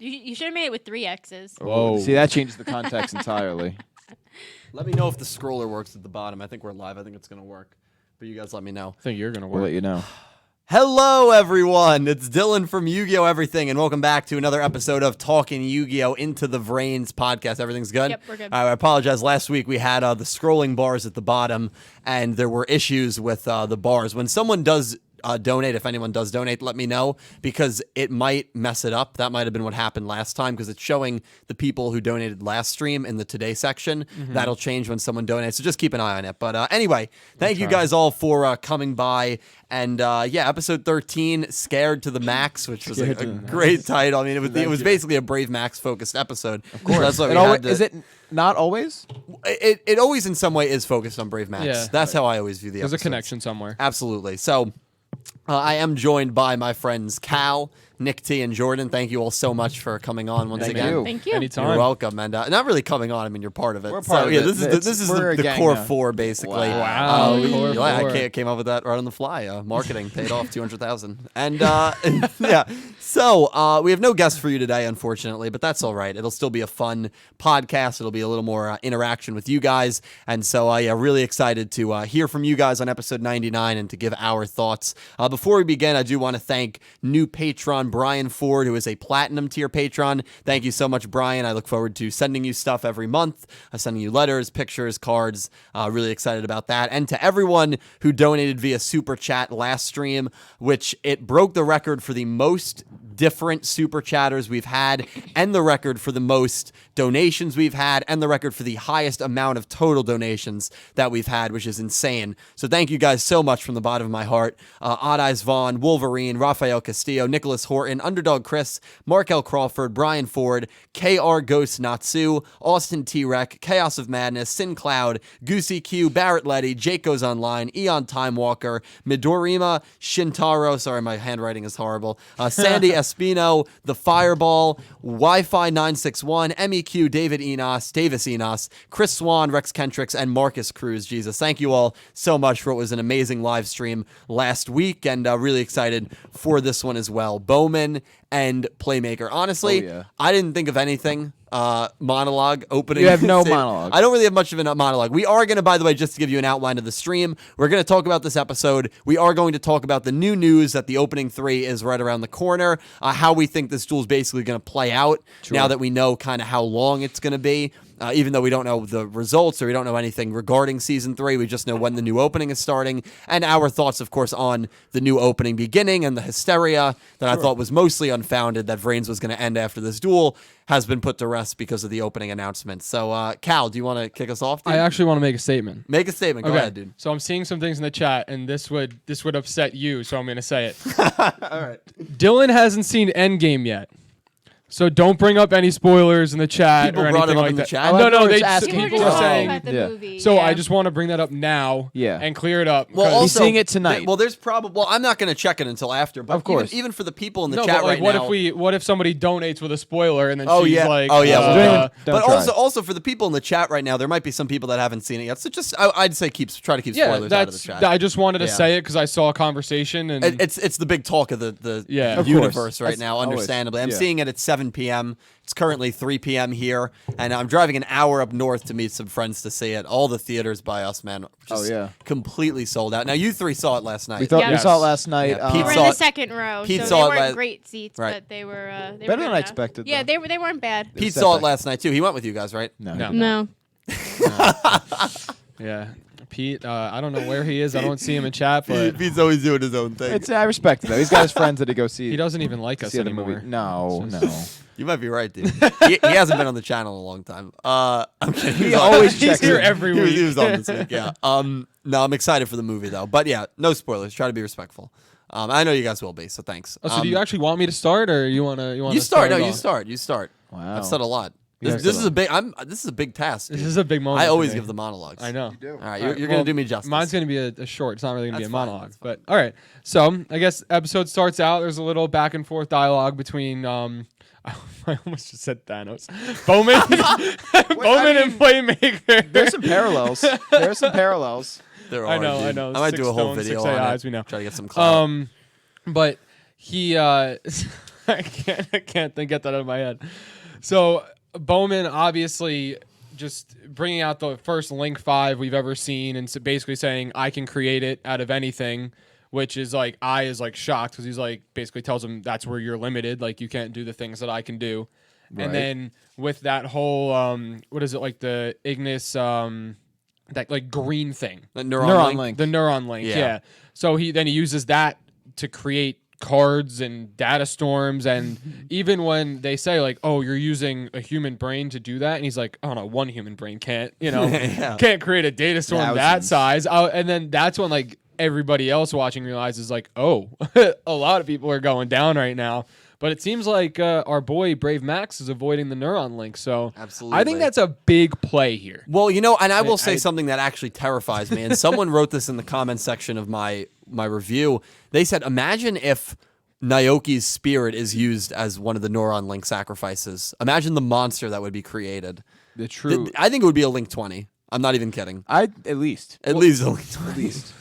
You should have made it with 3 X's. Whoa. See, that changes the context entirely. Let me know if the scroller works at the bottom. I think we're live. I think it's going to work. But you guys let me know. I think you're going to work. We'll let you know. Hello, everyone. It's Dylan from Yugioh Everything, and welcome back to another episode of Talking Yu-Gi-Oh! Into the VRAINS podcast. Everything's good? Yep, we're good. I apologize. Last week we had the scrolling bars at the bottom, and there were issues with the bars. When someone does donate, if anyone does donate, let me know, because it might mess it up. That might have been what happened last time, because it's showing the people who donated last stream in the Today section. That'll change when someone donates, so just keep an eye on it. But anyway, thank you guys all for coming by. And yeah, episode 13, Scared to the Max, which was a great title. I mean, it was basically a Brave Max focused episode. Of course. So that's what we had to, is it not always? It always in some way is focused on Brave Max. Yeah. That's how I always view the There's episodes. a connection somewhere. Absolutely. So I am joined by my friends Cal, Nick T, and Jordan. Thank you all so much for coming on once Thank again. you. Thank you. Anytime. You're welcome, and not really coming on. I mean, you're part of it. We're part of yeah, it. This is We're a the gang core now. four, basically. Wow. Core I four. came up with that right on the fly. Marketing paid off $200,000, and yeah. So we have no guests for you today, unfortunately, but that's all right. It'll still be a fun podcast. It'll be a little more interaction with you guys, and so yeah, really excited to hear from you guys on episode 99 and to give our thoughts. Before we begin, I do want to thank new patron Brian Ford, who is a platinum tier patron. Thank you so much, Brian. I look forward to sending you stuff every month, sending you letters, pictures, cards. Really excited about that. And to everyone who donated via super chat last stream, which it broke the record for the most different super chatters we've had, and the record for the most donations we've had, and the record for the highest amount of total donations that we've had, which is insane. So thank you guys so much from the bottom of my heart. Odd Eyes Vaughn, Wolverine, Rafael Castillo, Nicholas Horton, Underdog Chris, Mark L. Crawford, Brian Ford, KR Ghost Natsu, Austin T-Rec, Chaos of Madness, Syn Cloud, Goosey Q, Barrett Letty, Jake Goes Online, Eon Time Walker, Midorima, Shintaro, sorry, my handwriting is horrible, Sandy Espino, The Fireball, Wi-Fi 961, MEQ, Davis Enos, Chris Swan, Rex Kentrix, and Marcus Cruz. Jesus, thank you all so much for what was an amazing live stream last week, and really excited for this one as well. Bowman and Playmaker. Honestly, I didn't think of anything monologue opening. You have no monologue. I don't really have much of a monologue. We are going to, by the way, just to give you an outline of the stream, we're going to talk about this episode. We are going to talk about the new news that the opening 3 is right around the corner, how we think this duel is basically going to play out now that we know kind of how long it's going to be. Even though we don't know the results or we don't know anything regarding Season 3, we just know when the new opening is starting, and our thoughts, of course, on the new opening beginning and the hysteria that I thought was mostly unfounded that VRAINS was going to end after this duel has been put to rest because of the opening announcement. So, Cal, do you want to kick us off, dude? I actually want to make a statement. Make a statement. Go ahead, dude. So I'm seeing some things in the chat, and this would upset you, so I'm going to say it. All right. Dylan hasn't seen Endgame yet. So don't bring up any spoilers in the chat People or brought anything it up like in the that. chat? No, they asking. People were people just are talking saying. about the Yeah. movie. So yeah. I just want to bring that up now and clear it up. Well, 'cause- also, He's seeing it tonight. Well, there's probably. Well, I'm not going to check it until after. But Of course. even for the people in the no, chat but like, right now. what if somebody donates with a spoiler and then Oh she's yeah. like, oh yeah. Don't But try. also for the people in the chat right now, there might be some people that haven't seen it yet. So just I'd say try to keep yeah, spoilers out of the chat. I just wanted to Yeah. say it because I saw a conversation and It's the big talk of the Yeah. Of universe course. right That's now. always. Understandably, I'm Yeah. seeing it at 7 p.m. It's currently 3 p.m. here, and I'm driving an hour up north to meet some friends to see it. All the theaters by us, man, just completely sold out. Now you 3 saw it last night. We thought Yeah. we saw it last night. Yeah, we Pete were saw in it- the second row, Pete so saw they it weren't last- great seats, Right. but they were Better good than I enough. expected, Yeah, though. they weren't bad. Pete was saw it setback. last night too. He went with you guys, right? No. No. yeah. Pete, I don't know where he is. I don't see him in chat, but Pete's always doing his own thing. I respect it though. He's got his friends that he go see. he doesn't even like us see the anymore. movie. No. You might be right, dude. he hasn't been on the channel in a long time. I'm kidding. He always He's checks here in. every He week. was on this week, yeah. No, I'm excited for the movie though. But yeah, no spoilers. Try to be respectful. I know you guys will be, so thanks. Oh, so do you actually want me to start, or you want to? You start. No, it you off? start. You start. Wow. I've said a lot. Yeah, This is a big. This is a big task. This dude. is a big moment. I always for me. give the monologues. I know. All right, you're gonna do me justice. Mine's gonna be a short. It's not really gonna be a That's fine, monologue. that's fine. But all right. So I guess episode starts out. There's a little back and forth dialogue between. I almost just said Thanos. Bowman, Bowman and Playmaker. There's some parallels. There are some parallels. There I are, know, dude. I know. I might 6 do a whole stones, video 6 on AIs, it. we know. Try to get some clout. But he I can't get that out of my head. So Bowman obviously just bringing out the first Link 5 we've ever seen, and so basically saying I can create it out of anything, which is like I is like shocked because he's like basically tells him that's where you're limited, like you can't do the things that I can do. Right. And then with that whole what is it, like the Ignis that like green thing, the neuron link. The neuron link, yeah. So he uses that to create cards and data storms, and even when they say like, oh, you're using a human brain to do that, and he's like, oh no, one human brain can't can't create a data storm that size. And then that's when like everybody else watching realizes like, oh, a lot of people are going down right now. But it seems like our boy Brave Maxx is avoiding the neuron link. So absolutely, I think that's a big play here. Well, and I will say something that actually terrifies me. And someone wrote this in the comment section of my review. They said, imagine if Naoki's spirit is used as one of the neuron link sacrifices. Imagine the monster that would be created. I think it would be a Link 20. I'm not even kidding. At least a Link 20. At least.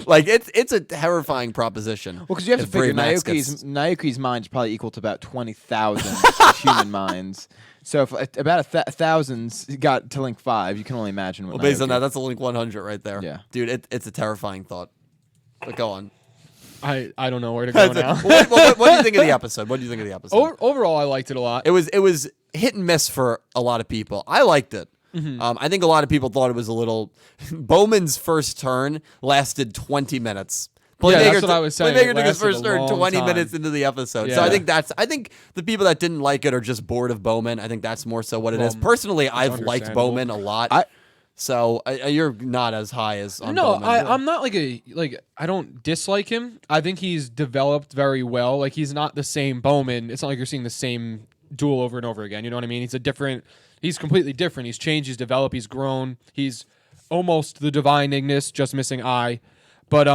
Like it's a terrifying proposition. Well, because you have to figure Naoki's mind is probably equal to about 20,000 human minds. So if about 1,000 got to Link 5, you can only imagine what. Well, based on that, that's a Link 100 right there. Yeah, dude, it's a terrifying thought. But go on. I don't know where to go now. What do you think of the episode? Overall, I liked it a lot. It was hit and miss for a lot of people. I liked it. Mm-hmm. I think a lot of people thought it was a little. Bowman's first turn lasted 20 minutes. That's what I was saying. Playmaker took his first turn 20 minutes into the episode. Yeah. So I think the people that didn't like it are just bored of Bowman. I think that's more so what it is. Personally, I've liked Bowman a lot. So you're not as high as on Bowman. I'm not I don't dislike him. I think he's developed very well. Like he's not the same Bowman. It's not like you're seeing the same duel over and over again. You know what I mean? He's completely different. He's changed, he's developed, he's grown. He's almost the divine Ignis, just missing eye. But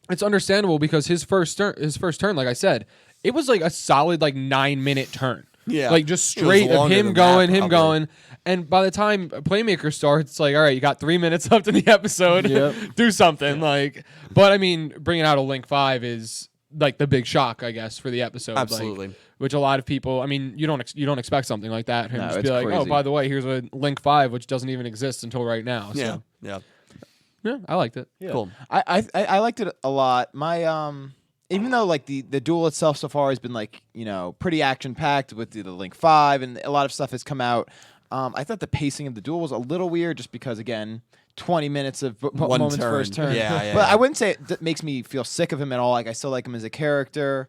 it's understandable because his first turn, like I said, it was like a solid 9-minute turn. Yeah. Like just straight of him going. And by the time Playmaker starts, it's like, all right, you got 3 minutes left in the episode. Yep. Do something. But I mean, bringing out a Link 5 is like the big shock, I guess, for the episode. Absolutely. Which a lot of people, I mean, you don't expect something like that. Him just be like, crazy. oh, by the way, here's a Link 5, which doesn't even exist until right now. So. Yeah, I liked it. Yeah. Cool. I liked it a lot. My even though the duel itself so far has been pretty action packed with the Link 5 and a lot of stuff has come out. I thought the pacing of the duel was a little weird just because, again, 20 minutes of Bowman's first turn. Yeah. But I wouldn't say it makes me feel sick of him at all. I still like him as a character.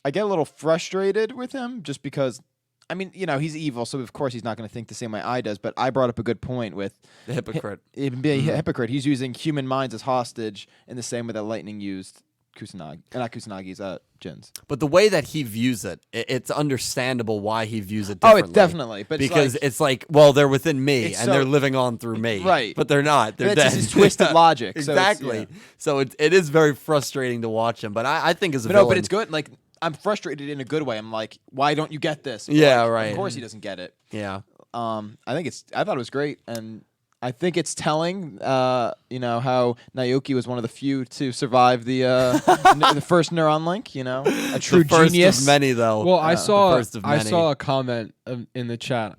I get a little frustrated with him just because, I mean, he's evil, so of course he's not going to think the same way I does. But I brought up a good point with the hypocrite. Hypocrite. He's using human minds as hostage in the same way that Lightning used Kusanagi's Jin's. But the way that he views it, it's understandable why he views it differently. Oh, it's definitely. But because it's like, well, they're within me and they're living on through me. Right. But they're not. They're dead. It's his twisted logic. Exactly. So it is very frustrating to watch him. But I think as a villain. No, but it's good. I'm frustrated in a good way. I'm like, why don't you get this? But right. Of course he doesn't get it. Yeah. I thought it was great, and I think it's telling, how Naoki was one of the few to survive the the first neuron link. A true the first genius. Of many though. Well, I saw a comment in the chat.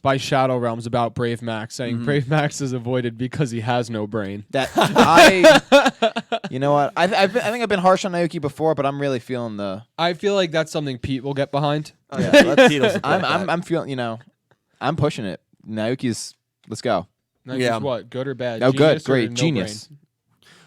By Shadow Realms about Brave Maxx saying Brave Maxx is avoided because he has no brain. You know what? I think I've been harsh on Naoki before, but I'm really feeling the. I feel like that's something Pete will get behind. Oh, yeah, I'm feeling. I'm pushing it. Naoki's. Let's go. Naoki's what? Good or bad? No, Genius good, great, no genius. Brain?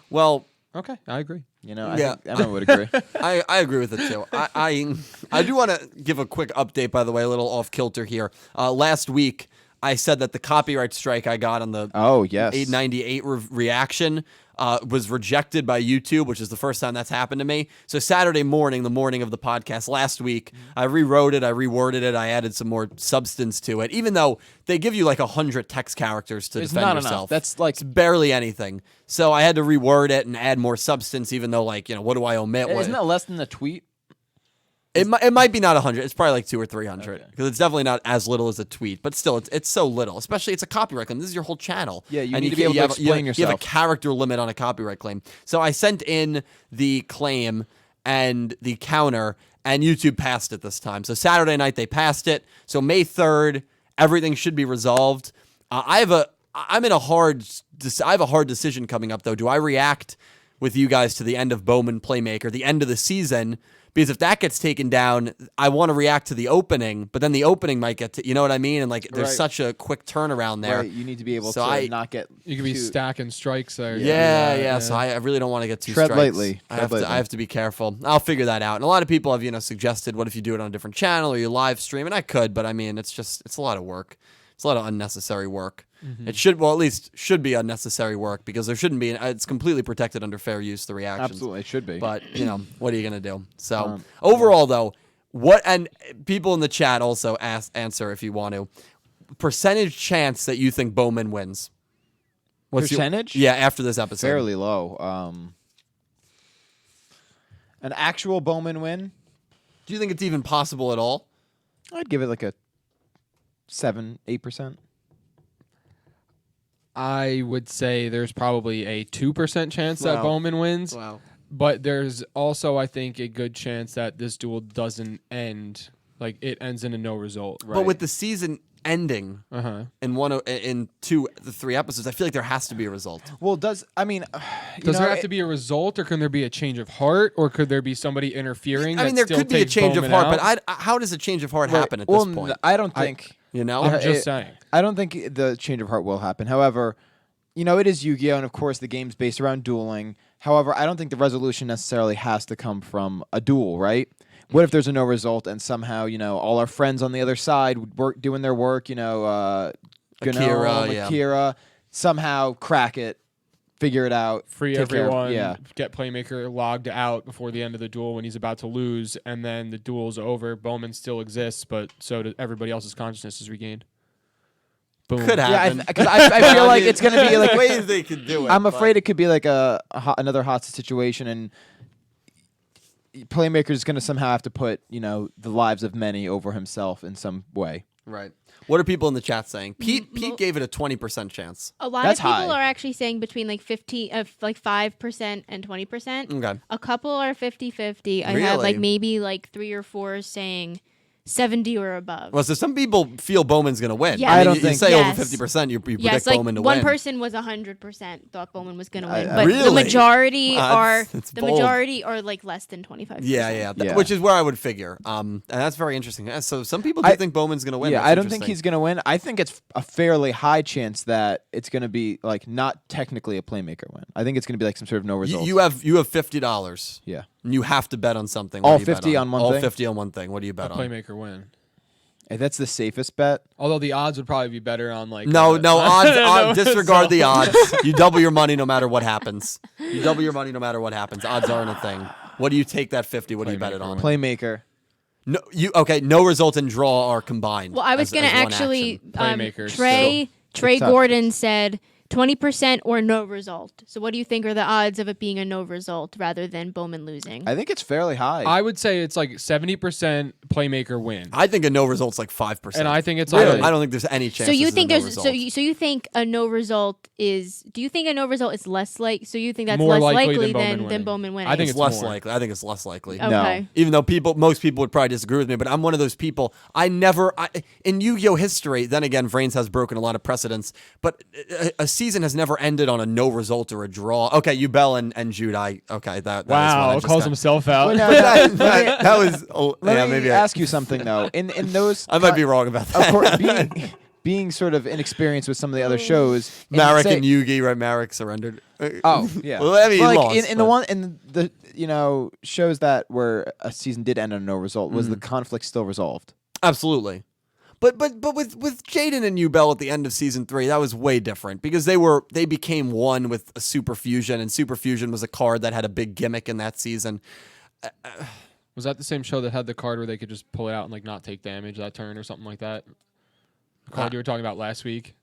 Well. Okay, I agree. I would agree. I agree with it too. I do want to give a quick update, by the way, a little off kilter here. Last week, I said that the copyright strike I got on the 898 reaction was rejected by YouTube, which is the first time that's happened to me. So Saturday morning, the morning of the podcast last week, I rewrote it, I reworded it, I added some more substance to it, even though they give you 100 text characters to defend yourself. Enough. That's it's barely anything. So I had to reword it and add more substance, even though what do I omit? Isn't that less than a tweet? It might be not 100. It's probably 200 or 300 because it's definitely not as little as a tweet. But still, it's so little. Especially it's a copyright claim. This is your whole channel. Yeah, you need to be able to explain yourself. You have a character limit on a copyright claim. So I sent in the claim, and the counter, and YouTube passed it this time. So Saturday night they passed it. So May 3rd, everything should be resolved. I have a hard decision coming up though. Do I react with you guys to the end of Bowman Playmaker, the end of the season? Because if that gets taken down, I want to react to the opening, but then the opening might get to, you know what I mean? And like, there's Right. such a quick turnaround there. Right, you need to be able So to not get. You could be too- stacking strikes there. Yeah. So I really don't want to get too Tread strikes. lightly. I Tread lightly. have to be careful. I'll figure that out. And a lot of people have, suggested, what if you do it on a different channel or you live stream? And I could, but I mean, it's a lot of work. It's a lot of unnecessary work. It should, at least should be unnecessary work because there shouldn't be. It's completely protected under fair use, the reactions. Absolutely, it should be. But, what are you going to do? So, overall, though, and people in the chat also answer if you want to, percentage chance that you think Bowman wins? What's Percentage? Yeah, after this episode. fairly low. An actual Bowman win, Do you think it's even possible at all? I'd give it like a 7-8%. I would say there's probably a 2% chance that Wow. Bowman wins. Wow. But there's also, I think, a good chance that this duel doesn't end. Like, it ends in a no result. But with the season ending in 2 the 3 episodes, I feel like there has to be a result. Well, Does there have to be a result, or can there be a change of heart, or could there be somebody interfering? I mean, there could be a change of heart, but how does a change of heart happen at this point? I don't think. I'm just saying. I don't think the change of heart will happen. However, it is Yu-Gi-Oh, and of course the game's based around dueling. However, I don't think the resolution necessarily has to come from a duel, right? What if there's a no result and somehow, all our friends on the other side doing their work, Akira, somehow crack it, figure it out, Free take care of- everyone, get Playmaker logged out before the end of the duel when he's about to lose, and then the duel's over. Bowman still exists, but so does everybody else's consciousness is regained. Boom. Could happen. Yeah, because I feel like it's gonna be like ways they could do it. I'm afraid it could be like another hostage situation, and Playmaker's going to somehow have to put the lives of many over himself in some way. Right. What are people in the chat saying? Pete gave it a 20% chance. A lot That's of people high. are actually saying between like 5% and 20%. Okay. A couple are 50-50. I have Really? maybe 3 or 4 saying 70 or above. Well, so some people feel Bowman's going to win. Yeah. I mean, I don't you think- say Yes. over 50%, you predict Yes, Bowman to one win. person was 100% thought Bowman was going to win, I- but Really? the majority Wow, are that's bold. less than 25%. Yeah. Yeah. Which is where I would figure. And that's very interesting. Yeah, so some people do think Bowman's going to win. Yeah, That's I don't think interesting. he's going to win. I think it's a fairly high chance that it's going to be not technically a Playmaker win. I think it's going to be some sort of no result. You have $50. Yeah. And you have to bet on something. All What do you bet 50 on one All thing? 50 on one thing. What do you bet on? Playmaker win. Hey, that's the safest bet. Although the odds would probably be better on No, odds. No, Disregard so- the odds. You double your money no matter what happens. You double your money no matter what happens. Odds aren't a thing. What do you take that 50? What do you bet it on? Playmaker. No, no result and draw are combined. Well, I was as- going to as one actually action. Playmakers, Trey It's tough. Gordon said 20% or no result. So what do you think are the odds of it being a no result rather than Bowman losing? I think it's fairly high. I would say it's 70% Playmaker win. I think a no result's 5%. And I think it's I like don't think there's any chance. So you this is think a no there's result. so you think a no result is? Do you think a no result is less like? So you think that's More less likely likely than Bowman than winning. Bowman winning? I think it's it's less more. likely. I think it's less likely. Okay. Even though most people would probably disagree with me, but I'm one of those people. In Yu-Gi-Oh history, then again, VRAINS has broken a lot of precedents, but a season has never ended on a no result or a draw. Okay, you Bell and Jude. Okay, that is what I Wow, just calls got. himself out. Well, no, that was. Let me maybe ask you something though. In those, I might be wrong about that. Of course, being sort of inexperienced with some of the other shows. Marek and Yugi, right? Marek surrendered. Oh yeah. Well, I mean, he lost, in the shows that where a season did end on no result, was the conflict still resolved? Absolutely. But with Jaden and Ubel at the end of season 3, that was way different because they became one with a Super Fusion, and Super Fusion was a card that had a big gimmick in that season. Was that the same show that had the card where they could just pull it out and not take damage that turn or something like that? The card you were talking about last week.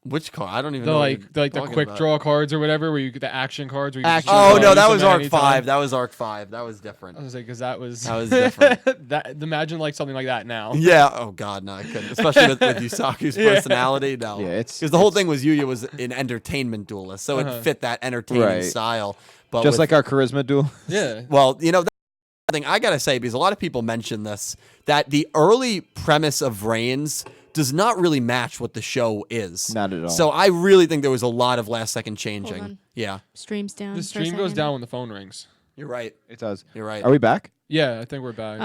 Which card? I don't even The know. the quick draw cards or whatever, where you get the action cards. Where you Action can Oh cards. no, use that them was at Arc any 5. time. That was Arc 5. That was different. I was like, because that was different. that. Imagine like something like that now. Yeah. Oh God, no, I couldn't. Especially with Yusaku's personality. No. Yeah, it's- because the whole thing was Yugioh was an entertainment duelist, so it fit that entertaining Right. style. But Just with- like our charisma duel. Yeah. well, that's the thing I gotta say, because a lot of people mention this, that the early premise of VRAINS does not really match what the show is. Not at all. So I really think there was a lot of last second changing. on. Yeah, Streams down. The for a stream goes second. down when the phone rings. you're right. It does. You're right. Are we back? Yeah, I think we're back.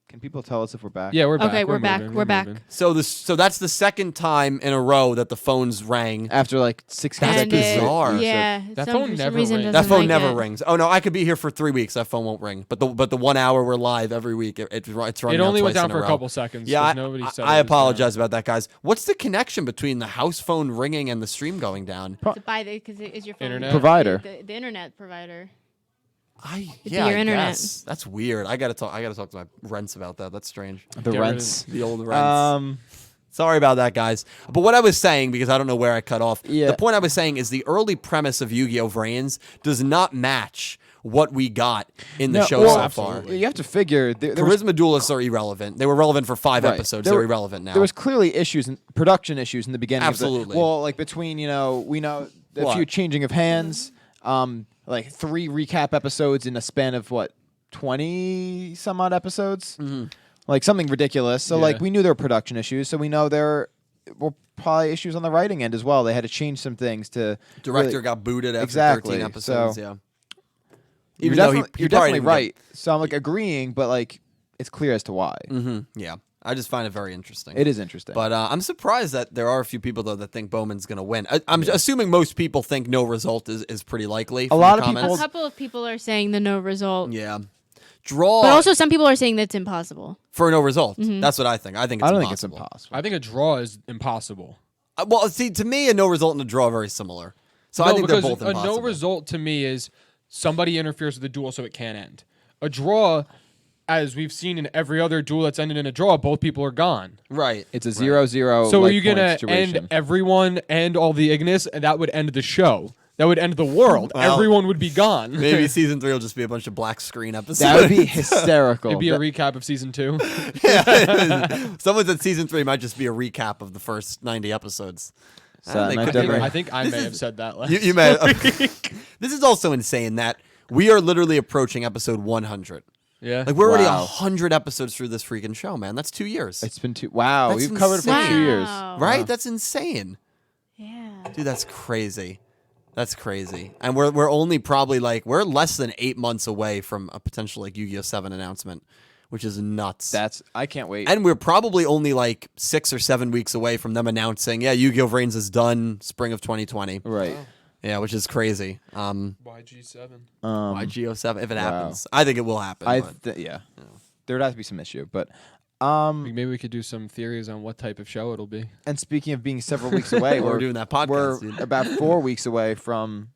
Can people tell us if we're back? yeah, we're back. Okay, we're back. moving, We're back. moving. So that's the second time in a row that the phones rang. After like 6 That's And consecutive. bizarre. Yeah. That some- phone for some never reason rings. That doesn't phone like never it. rings. Oh no, I could be here for 3 weeks. That phone won't ring. But the 1 hour we're live every week, it's running. It only out went twice down in for a row. couple seconds. Yeah, 'cause nobody said I it was apologize about that, guys. What's the connection between the house phone ringing and the stream going down? To buy because it is your phone. Internet? Provider. The internet provider. Yeah, your I internet. guess. That's weird. I gotta talk to my rents about that. That's strange. The Get rid of rents. The old rents. Sorry about that, guys. But what I was saying, because I don't know where I cut off, Yeah. the point I was saying is the early premise of Yu-Gi-Oh! VRAINS does not match what we got in the show so far. You have to figure there was, Charisma duelists are irrelevant. They were relevant for 5 Right. episodes. There They're were- irrelevant now. there was clearly production issues in the beginning. Absolutely. Well, like between we know a What? few changing of hands, like 3 recap episodes in a span of 20 some odd episodes, like something ridiculous. So like Yeah. we knew there were production issues. So we know there were probably issues on the writing end as well. They had to change some things to Director really- got booted after Exactly. 13 episodes. So- yeah. You're Even though he definitely, you're probably definitely didn't right. So I'm like agreeing, but like it's clear as to why. Yeah. I just find it very interesting. It is interesting. But I'm surprised that there are a few people, though, that think Bowman's going to win. I'm assuming most people think no result is pretty likely. From lot the of people- comments. A couple of people are saying the no result. Yeah. Draw But also some people are saying that's impossible. for no result. That's what I think. I think it's I don't impossible. think it's impossible. I think a draw is impossible. Well, see, to me, a no result and a draw are very similar. So I No, think they're because both a impossible. no result to me is somebody interferes with the duel so it can't end. A draw, as we've seen in every other duel that's ended in a draw, both people are gone. Right. It's a 0-0. So are like, you point gonna situation. end everyone and all the Ignis, and that would end the show? That would end the world. Well, Everyone would be gone. Maybe season 3 will just be a bunch of black screen episodes. That would be hysterical. It'd be a recap of season 2. Someone said season 3 might just be a recap of the first 90 episodes. So that They might could be be right. right. I think I may have said that last. You may. This is also insane that we are literally approaching episode 100. Yeah. Like we're already Wow. 100 episodes through this freaking show, man. That's 2 years. It's been wow. That's We've covered it for insane. 2 years. Wow. Right? That's insane. Yeah. Dude, that's crazy. That's crazy. And we're only probably we're less than 8 months away from a potential Yu-Gi-Oh! 7 announcement, which is nuts. I can't wait. And we're probably only 6 or 7 weeks away from them announcing, yeah, Yu-Gi-Oh! VRAINS is done spring of 2020. right. Yeah, which is crazy. YG7. YGO 7 if it Wow. happens. I think it will happen. but- Yeah. There would have to be some issue, but Maybe we could do some theories on what type of show it'll be. and speaking of being several weeks away, We're doing that podcast, We're dude. about 4 weeks away from.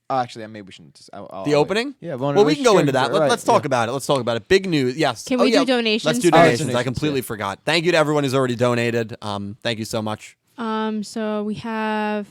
Actually, maybe we shouldn't. The opening? Yeah. Well, we can go into that. Right, Let's talk about it. Let's talk about it. Big news. Yes. Can we do donations Let's do first? donations. I Donations, completely yeah. forgot. Thank you to everyone who's already donated. Thank you so much. So we have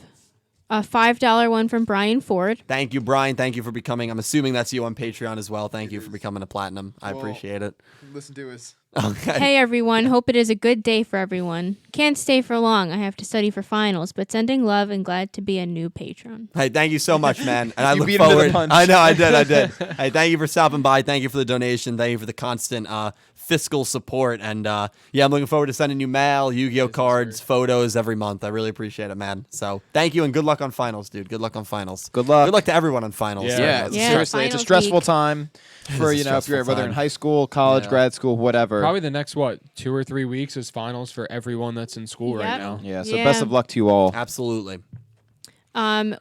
a $5 one from Brian Ford. Thank you, Brian. Thank you for becoming. I'm assuming that's you on Patreon as well. Thank you for becoming a platinum. I appreciate it. Listen to us. Okay. Hey everyone, hope it is a good day for everyone. Can't stay for long. I have to study for finals, but sending love and glad to be a new patron. Hey, thank you so much, man. And I You look beat him to the forward. punch. I know, I did. Hey, thank you for stopping by. Thank you for the donation. Thank you for the constant fiscal support. And yeah, I'm looking forward to sending you mail, Yu-Gi-Oh cards, photos every month. I really appreciate it, man. So thank you and good luck on finals, dude. Good luck on finals. Good luck. Good luck to everyone on finals. Yeah. Yeah, Yeah, seriously, it's a finals stressful week. time for is a if you're stressful whether time. in high school, college, Yeah. grad school, whatever. Probably the next 2 or 3 weeks is finals for everyone that's in school right Yep. now. Yeah. So Yeah. best of luck to you all. Absolutely.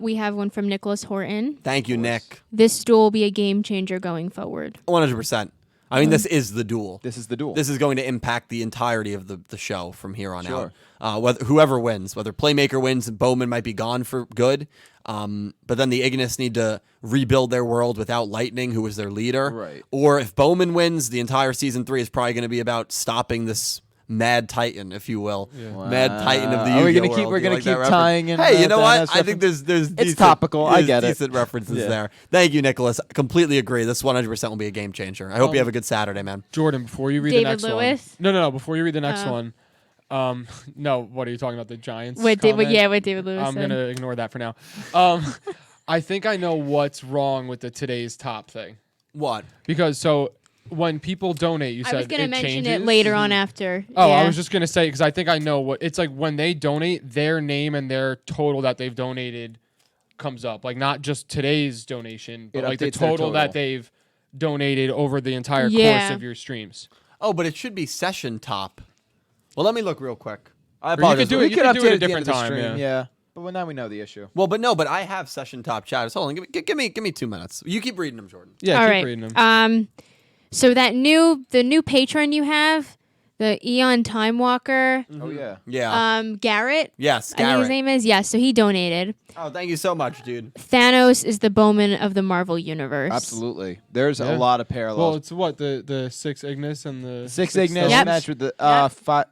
We have one from Nicholas Horton. Thank you, Nick. This duel will be a game changer going forward. 100%. I mean, this is the duel. This is the duel. This is going to impact the entirety of the show from here on Sure. out. Whether whoever wins, whether Playmaker wins, Bowman might be gone for good. But then the Ignis need to rebuild their world without Lightning, who was their leader. Right. Or if Bowman wins, the entire season 3 is probably going to be about stopping this Mad Titan, if you will. Yeah. Mad Titan of the Yu-Gi-Oh Are we gonna world. keep? We're Do you gonna like that keep reference? tying in. Hey, you know what? Thanos I think there's decent, topical. I there's get it. decent references Yeah. there. Thank you, Nicholas. Completely agree. This 100% will be a game changer. I hope you have a good Saturday, man. Jordan, before you read David the next Lewis? one. No. Before you read the next Oh. one. No. What are you talking about? The Giants? What comment? David Lewis I'm said. gonna ignore that for now. I think I know what's wrong with the today's top thing What? because when people donate, you said I was gonna it mention changes? it later on after. Oh, yeah. I was just gonna say because I think I know what it's like when they donate. Their name and their total that they've donated comes up, like not just today's donation, but It like the updates their total that total. they've donated over the entire Yeah. course of your streams. Oh, but it should be session top. Well, let me look real quick. I you could apologize. do We it. You could could update do it at a the end different of the time. stream. Yeah. But now we know the issue. Well, but I have session top chat. Hold on, give me 2 minutes. You keep reading them, Jordan. Yeah. All Keep right. reading them. So the new patron you have, the Eon Time Walker, Oh yeah. Yeah. Garrett. Yes, I think his Garrett. name is. Yes, so he donated. Oh, thank you so much, dude. Thanos is the Bowman of the Marvel universe. Absolutely. There's Yeah. a lot of Well, parallels. it's what the 6 Ignis and the 6 Ignis Yep. match with the Yep. 5.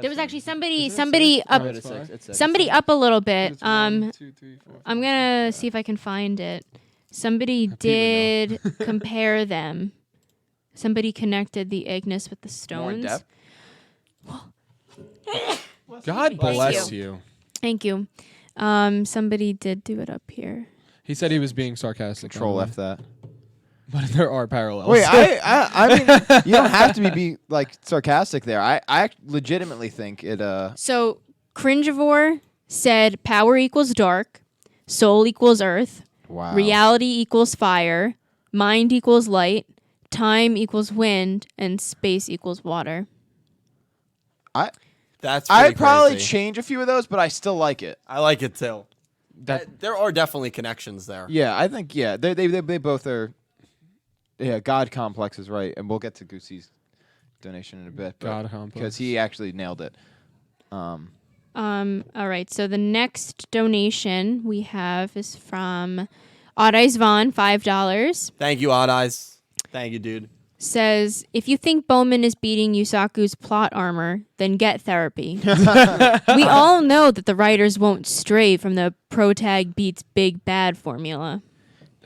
There was actually somebody six? up No, It's six, it's six. somebody up a little bit. It's 1, 2, 3, 4, I'm gonna see if I can find it. Somebody did compare them. Somebody connected the Ignis with the More in stones. depth. God bless you. Thank you. Somebody did do it up here. He said he was being sarcastic. Control by the F that. way. But there are parallels. Wait, I mean, you don't have to be like sarcastic there. I legitimately think it. So Cringivore said power equals dark, soul equals earth, Wow. reality equals fire, mind equals light, time equals wind, and space equals water. That's pretty I'd probably crazy. change a few of those, but I still like it. I like it too. That There are definitely connections there. Yeah, I think they both are. Yeah, God complex is right, and we'll get to Goosey's donation in a bit. but- God complex. because he actually nailed it. All right, so the next donation we have is from Odd Eyes Vaughn, $5. Thank you, Odd Eyes. Thank you, dude. Says, if you think Bowman is beating Yusaku's plot armor, then get therapy. We all know that the writers won't stray from the protag beats big bad formula.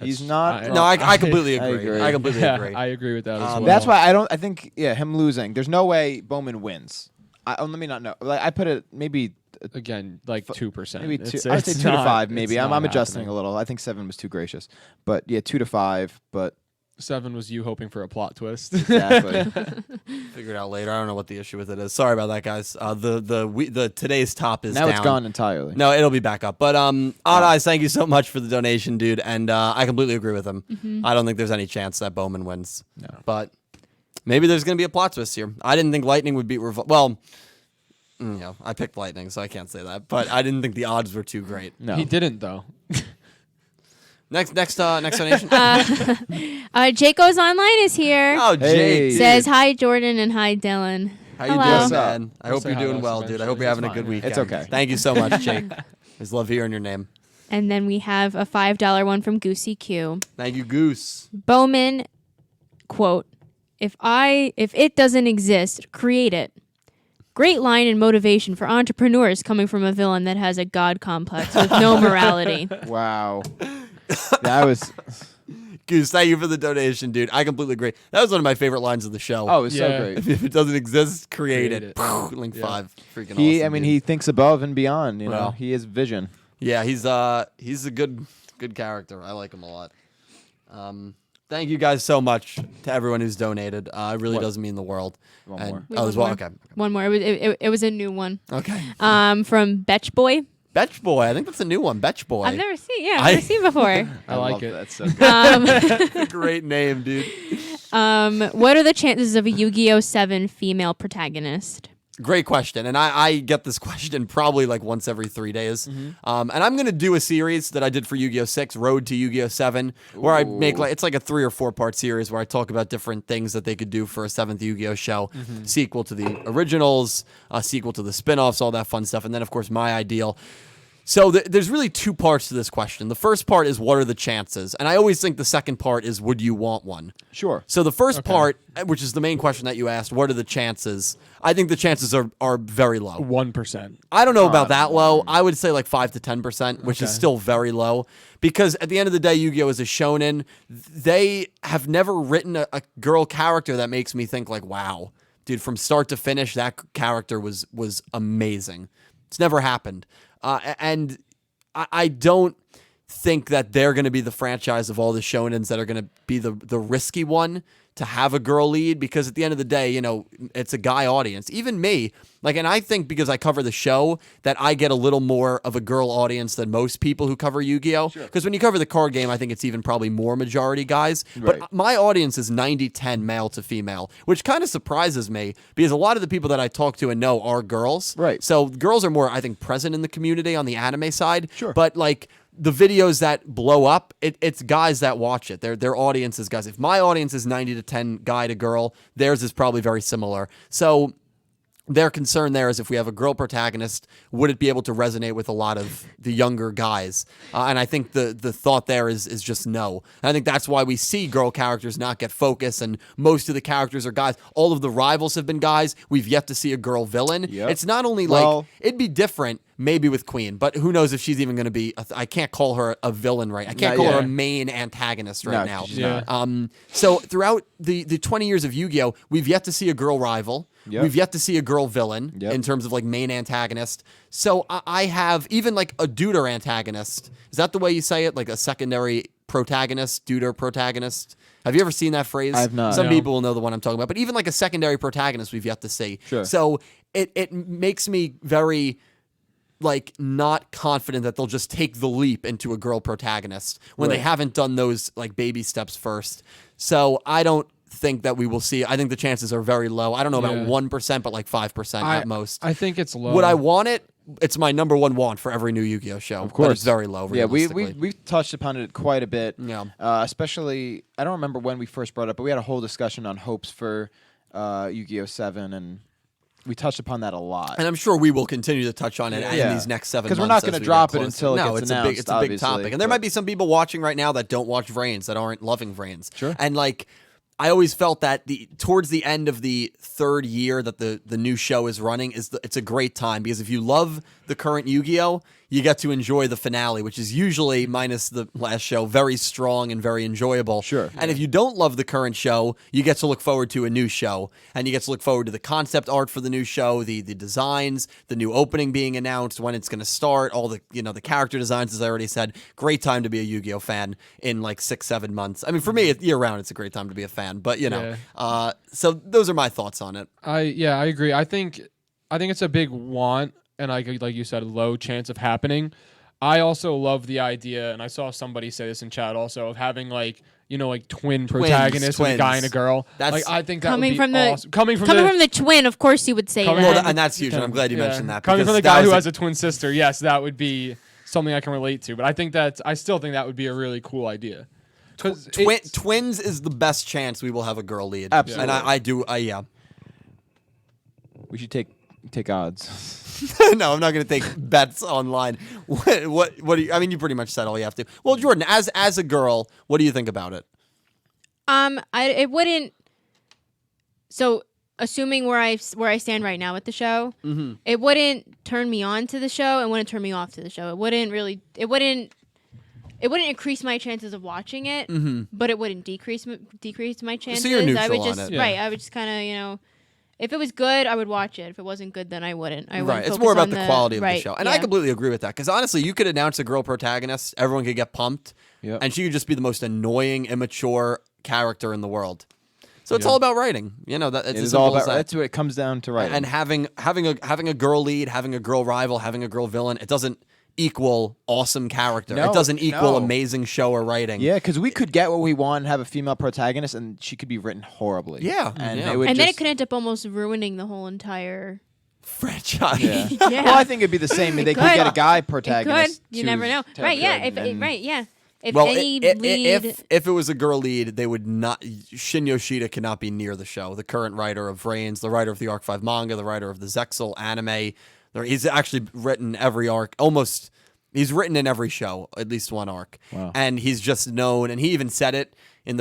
He's not. I- No, I completely I agree. agree. I completely yeah, agree. I agree with that as well. That's why I think him losing. There's no way Bowman wins. Let me not know. Like I put it maybe Again, like 2%. maybe 2. It's- I'd say it's 2 to not- 5. it's Maybe I'm not adjusting happening. a little. I think 7 was too gracious, but yeah, 2 to 5. But 7 was you hoping for a plot twist. exactly. Figure it out later. I don't know what the issue with it is. Sorry about that, guys. The today's top is now down. it's gone entirely. No, it'll be back up. But Odd Eyes, thank you so much for the donation, dude. And I completely agree with him. I don't think there's any chance that Bowman wins. No. But maybe there's going to be a plot twist here. I didn't think Lightning would beat Well, I picked Lightning, so I can't say that. But I didn't think the odds were too great. No. He didn't though. Next donation. Jaco's Online is here. Oh, Hey. Jake. Says, hi, Jordan, and hi, Dylan. How you Hello. doing, What's up? man? I We'll hope say you're hi to doing us well, dude. I eventually. hope you're having a It's good fine. weekend. It's okay. Thank you so much, Jake. I just love hearing your name. And then we have a $5 one from Goosey Q. Thank you, Goose. Bowman, quote, if it doesn't exist, create it. Great line and motivation for entrepreneurs coming from a villain that has a god complex with no morality. Wow. That was. Goose, thank you for the donation, dude. I completely agree. That was one of my favorite lines of the show. Oh, it was so Yeah. great. If it doesn't exist, create Create it. it. Link Yeah. 5. Freaking He, awesome. I mean, dude. he thinks above and beyond. You know, Well. he has vision. Yeah, he's a good character. I like him a lot. Thank you guess so much to everyone who's donated. It really What? does mean the world. One And- more. Wait, Oh, one as well. more. Okay. One more. It was a new one. Okay. From Betch Boy. Betch Boy. I think that's a new one. Betch Boy. I've never seen before. I like love it. That. So good. That's a great name, dude. What are the chances of a Yu-Gi-Oh! 7 female protagonist? Great question. And I get this question probably like once every 3 days. And I'm going to do a series that I did for Yu-Gi-Oh! 6, Road to Yu-Gi-Oh! 7, where I make it's like a 3 or 4 part series where I talk about different things that they could do for a 7th Yu-Gi-Oh! Show, sequel to the originals, sequel to the spin-offs, all that fun stuff. And then, of course, my ideal. So there's really two parts to this question. The first part is what are the chances? And I always think the second part is would you want one? Sure. So the first part, which is the main question that you asked, what are the chances? I think the chances are very low. 1%. I don't know about that low. I would say like 5 to 10%, which is still very low. Because at the end of the day, Yu-Gi-Oh! Is a shonen. They have never written a girl character that makes me think like, wow, dude, from start to finish, that character was amazing. It's never happened. And I don't think that they're going to be the franchise of all the shonens that are going to be the risky one to have a girl lead, because at the end of the day, you know, it's a guy audience. Even me, like, and I think because I cover the show that I get a little more of a girl audience than most people who cover Yu-Gi-Oh! Because when you cover the card game, I think it's even probably more majority guys. Right. But my audience is 90-10 male to female, which kind of surprises me because a lot of the people that I talk to and know are girls. Right. So girls are more, I think, present in the community on the anime side. Sure. But like the videos that blow up, it's guys that watch it. Their audience is guys. If my audience is 90 to 10 guy to girl, theirs is probably very similar. So their concern there is if we have a girl protagonist, would it be able to resonate with a lot of the younger guys? And I think the thought there is just no. And I think that's why we see girl characters not get focus, and most of the characters are guys. All of the rivals have been guys. We've yet to see a girl villain. Yep. It's not only like, it'd be different maybe with Queen, but who knows if she's even going to be, I can't call her a villain right. I can't call her a main antagonist right now. She's not. So throughout the 20 years of Yu-Gi-Oh!, we've yet to see a girl rival. Yep. We've yet to see a girl villain in terms of like main antagonist. So I have even like a duder antagonist. Is that the way you say it? Like a secondary protagonist, duder protagonist? Have you ever seen that phrase? I have not. Some No. people will know the one I'm talking about. But even like a secondary protagonist we've yet to see. Sure. So it makes me very like not confident that they'll just take the leap into a girl protagonist when they Right. haven't done those like baby steps first. So I don't think that we will see. I think the chances are very low. I don't know about 1%, but like 5% at most. I think it's low. Would I want it? It's my number one want for every new Yu-Gi-Oh show. Of course. But it's very low. Yeah, Realistically. we touched upon it quite a bit. Yeah. Especially, I don't remember when we first brought it up, but we had a whole discussion on hopes for Yu-Gi-Oh! 7, and we touched upon that a lot. And I'm sure we will continue to touch on it in Yeah. these next 7 months. Because we're not going to drop it until it gets it's announced, it's a big obviously, topic. And there but- might be some people watching right now that don't watch VRAINS, that aren't loving VRAINS. Sure. And like, I always felt that towards the end of the third year that the new show is running, it's a great time, because if you love the current Yu-Gi-Oh!, you get to enjoy the finale, which is usually, minus the last show, very strong and very enjoyable. Sure. And if you don't love the current show, you get to look forward to a new show, and you get to look forward to the concept art for the new show, the designs, the new opening being announced, when it's going to start, all the the character designs, as I already said. Great time to be a Yu-Gi-Oh! Fan in like 6-7 months. I mean, for me, year round, it's a great time to be a fan. But so those are my thoughts on it. I agree. I think it's a big want, and like you said, low chance of happening. I also love the idea, and I saw somebody say this in chat also, of having like twin protagonists, with a guy and a girl. That's- I think that Coming would be from the- awesome. Coming from the twin, of course you would say Coming- that. Well, and that's huge, and I'm glad you mentioned that. Coming because from the that guy was who has a twin sister, yes, that would be something I can relate to. But I still think that would be a really cool idea. Twins is the best chance we will have a girl lead. Absolutely. And I do, yeah. We should take odds. No, I'm not going to take bets online. What do you, I mean, you pretty much said all you have to. Well, Jordan, as a girl, what do you think about it? It wouldn't. So, assuming where I stand right now with the show, it wouldn't turn me on to the show. It wouldn't turn me off to the show. It wouldn't increase my chances of watching it, but it wouldn't decrease my chances. you're neutral I would on just it. Yeah. right. I would just kind of if it was good, I would watch it. If it wasn't good, then I wouldn't. Right. It's more about the quality of the right, show. And I completely agree with that. Because honestly, you could announce a girl protagonist, everyone could get pumped, Yep. and she could just be the most annoying, immature character in the world. So it's all about writing. It's It as is simple all as about. that. That's what it comes down to, right? And having a girl lead, having a girl rival, having a girl villain, it doesn't equal awesome character. No, it doesn't equal no. amazing show or writing. Yeah, because we could get what we want and have a female protagonist, and she could be written horribly. Yeah, and yeah. it would And then just, it could end up almost ruining the whole entire. Franchise. Yeah. Yeah. Well, I think it'd be the same. They could could. get a guy It protagonist. could. You to never know. take Right? Yeah. her If and- right. Yeah. If Well, any lead. if it was a girl lead, they would not. Shin Yoshida cannot be near the show. The current writer of VRAINS, the writer of the Arc 5 manga, the writer of the Zexal anime. He's actually written every arc, almost He's written in every show, at least one arc. Wow. And he's just known, and he even said it in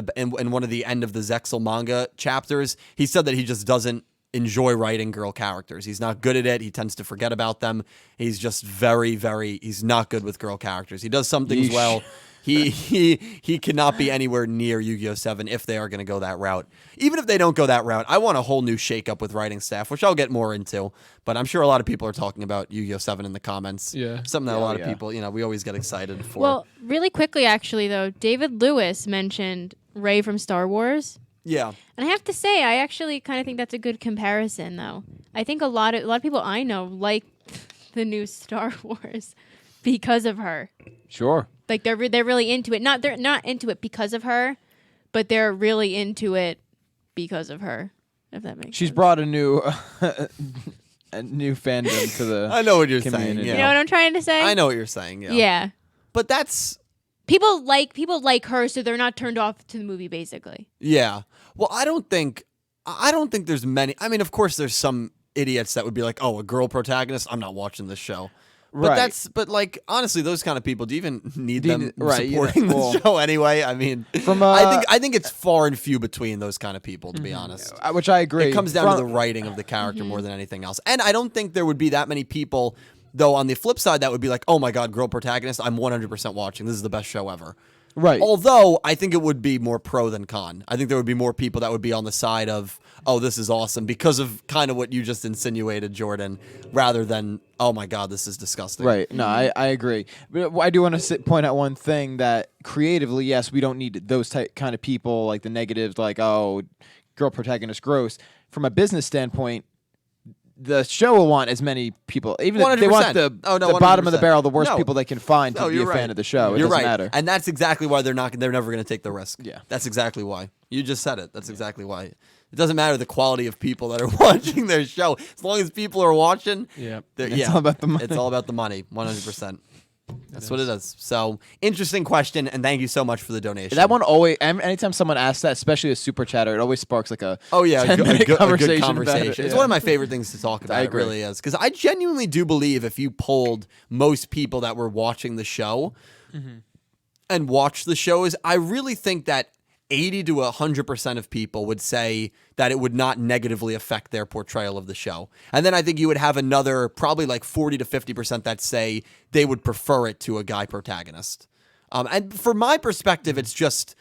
one of the end of the Zexel manga chapters. He said that he just doesn't enjoy writing girl characters. He's not good at it. He tends to forget about them. He's just he's not good with girl characters. He does some things Yeesh. well. He cannot be anywhere near Yu-Gi-Oh! 7 if they are going to go that route. Even if they don't go that route, I want a whole new shakeup with writing staff, which I'll get more into. But I'm sure a lot of people are talking about Yu-Gi-Oh! 7 in the comments. Yeah. Something that a lot of yeah. people, we always get excited for. Well, really quickly, actually, though, David Lewis mentioned Rey from Star Wars. yeah. And I have to say, I actually kind of think that's a good comparison, though. I think a lot of people I know like the new Star Wars because of her. Sure. Like they're really into it. They're not into it because of her, but they're really into it because of her. If that makes She's sense. brought a new fandom to the. I know what you're saying. community. Yeah. You know what I'm trying to say? I know what you're saying. Yeah. Yeah. But that's People like her, so they're not turned off to the movie. Basically, yeah. Well, I don't think there's many. I mean, of course, there's some idiots that would be like, "Oh, a girl protagonist. I'm not watching this show." But Right. but like honestly, those kind of people, do you even need Do you them need- right, yeah, supporting well- the show anyway? I mean, From, I think it's far and few between those kind of people, to be honest. Which I agree. It comes down to the From- writing of the character more than anything else. And I don't think there would be that many people, though, on the flip side, that would be like, oh my God, girl protagonist, I'm 100% watching. This is the best show ever. Right. Although, I think it would be more pro than con. I think there would be more people that would be on the side of, oh, this is awesome, because of kind of what you just insinuated, Jordan, rather than, oh my God, this is disgusting. Right. No, I agree. But I do want to point out one thing that creatively, yes, we don't need those kind of people, like the negatives, like, oh, girl protagonist gross. From a business standpoint, the show will want as many people, even if they want 100%. the Oh, no, the bottom of the 100%. barrel, the worst No. people they can find to No, be you're a right. fan of the show. It You're doesn't right. matter. And that's exactly why they're never going to take the risk. Yeah. That's exactly why. You just said it. That's exactly why. It doesn't matter the quality of people that are watching their show. As long as people are watching, Yeah. It's all about the money. It's all about the money, 100%. That's what it is. So, interesting question, and thank you so much for the donation. That one always, anytime someone asks that, especially a super chatter, it always sparks like a Oh yeah, a 10-minute good conversation. conversation. about it. It's Yeah. one of my favorite things to talk about. I It agree. really is, because I genuinely do believe if you polled most people that were watching the show and watched the shows, I really think that 80 to 100% of people would say that it would not negatively affect their portrayal of the show. And then I think you would have another probably like 40 to 50% that say they would prefer it to a guy protagonist. And from my perspective, it's just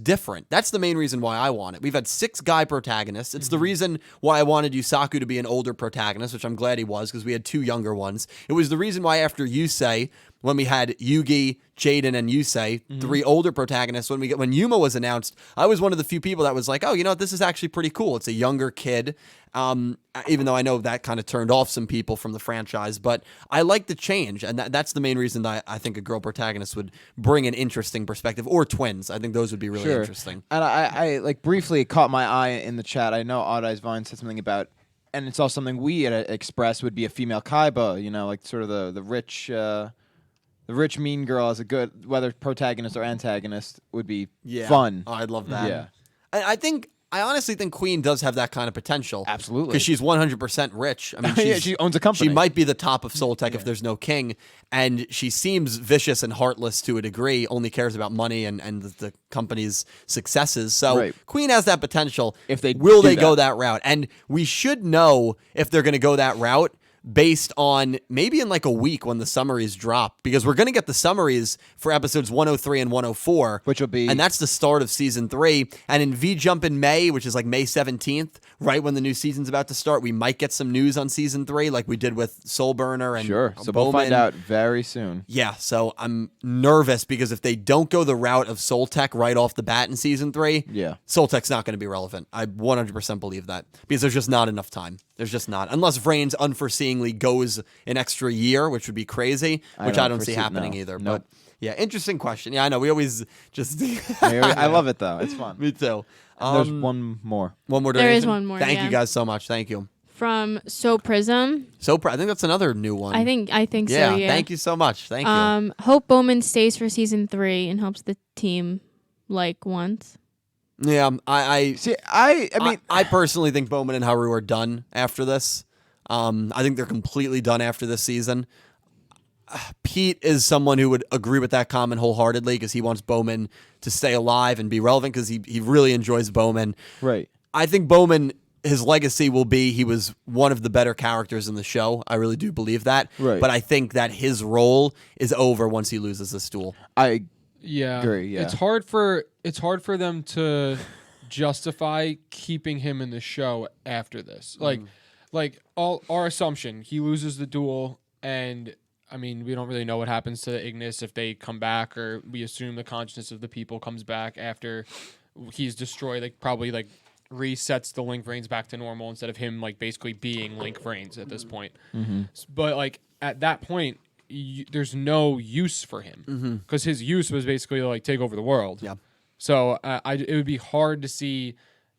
different. That's the main reason why I want it. We've had 6 guy protagonists. It's the reason why I wanted Yusaku to be an older protagonist, which I'm glad he was, because we had 2 younger ones. It was the reason why after Yusei, when we had Yugi, Jaden, and Yusei, 3 older protagonists, when Yuma was announced, I was one of the few people that was like, oh, you know what, this is actually pretty cool. It's a younger kid, even though I know that kind of turned off some people from the franchise, but I like the change, and that's the main reason that I think a girl protagonist would bring an interesting perspective, or twins. I think those would be really interesting. And I like briefly caught my eye in the chat. I know Odd Eyes Vine said something about, and it's also something we at Express would be a female Kaiba. You know, like sort of the rich mean girl as a good, whether protagonist or antagonist, would be fun. Oh, I'd love that. Yeah. And I honestly think Queen does have that kind of potential. Absolutely. Because she's 100% rich. I mean, Yeah, she owns a company. She might be the top of Soul Tech if there's no king. And she seems vicious and heartless to a degree, only cares about money and the company's successes. So Right. Queen has that potential. If they Will do they go that. that route? And we should know if they're going to go that route based on maybe in like a week when the summaries drop, because we're going to get the summaries for episodes 103 and 104, Which will be- and that's the start of season 3. And in V-Jump in May, which is like May 17th, right when the new season's about to start, we might get some news on season 3 like we did with Soul Burner and Sure. So we'll find Bowman. out very soon. Yeah, so I'm nervous because if they don't go the route of Soul Tech right off the bat in season 3, Yeah. Soul Tech's not going to be relevant. I 100% believe that, because there's just not enough time. There's just not. Unless VRAINS unforeseeingly goes an extra year, which would be crazy, which I don't see happening either. Nope. But yeah, interesting question. Yeah, I know. We always just... I love it though. It's fun. Me too. There's one more. One more There donation? is one more, Thank yeah. you guys so much. Thank you. From So Prism. I think that's another new one. I think yeah, so. Yeah. thank you so much. Thank you. Hope Bowman stays for season 3 and helps the team like once. Yeah, I See, I mean, I personally think Bowman and Haru are done after this. I think they're completely done after this season. Pete is someone who would agree with that comment wholeheartedly because he wants Bowman to stay alive and be relevant because he really enjoys Bowman. Right. I think Bowman, his legacy will be he was one of the better characters in the show. I really do believe that. Right. But I think that his role is over once he loses this duel. I Yeah, agree, yeah. It's hard for them to justify keeping him in the show after this. Like all our assumption, he loses the duel, and I mean we don't really know what happens to Ignis if they come back, or we assume the consciousness of the people comes back after he's destroyed. Like probably like resets the Link Vrains back to normal instead of him like basically being Link Vrains at this point. But like at that point. There's no use for him because his use was basically like take over the world. Yeah. So it would be hard to see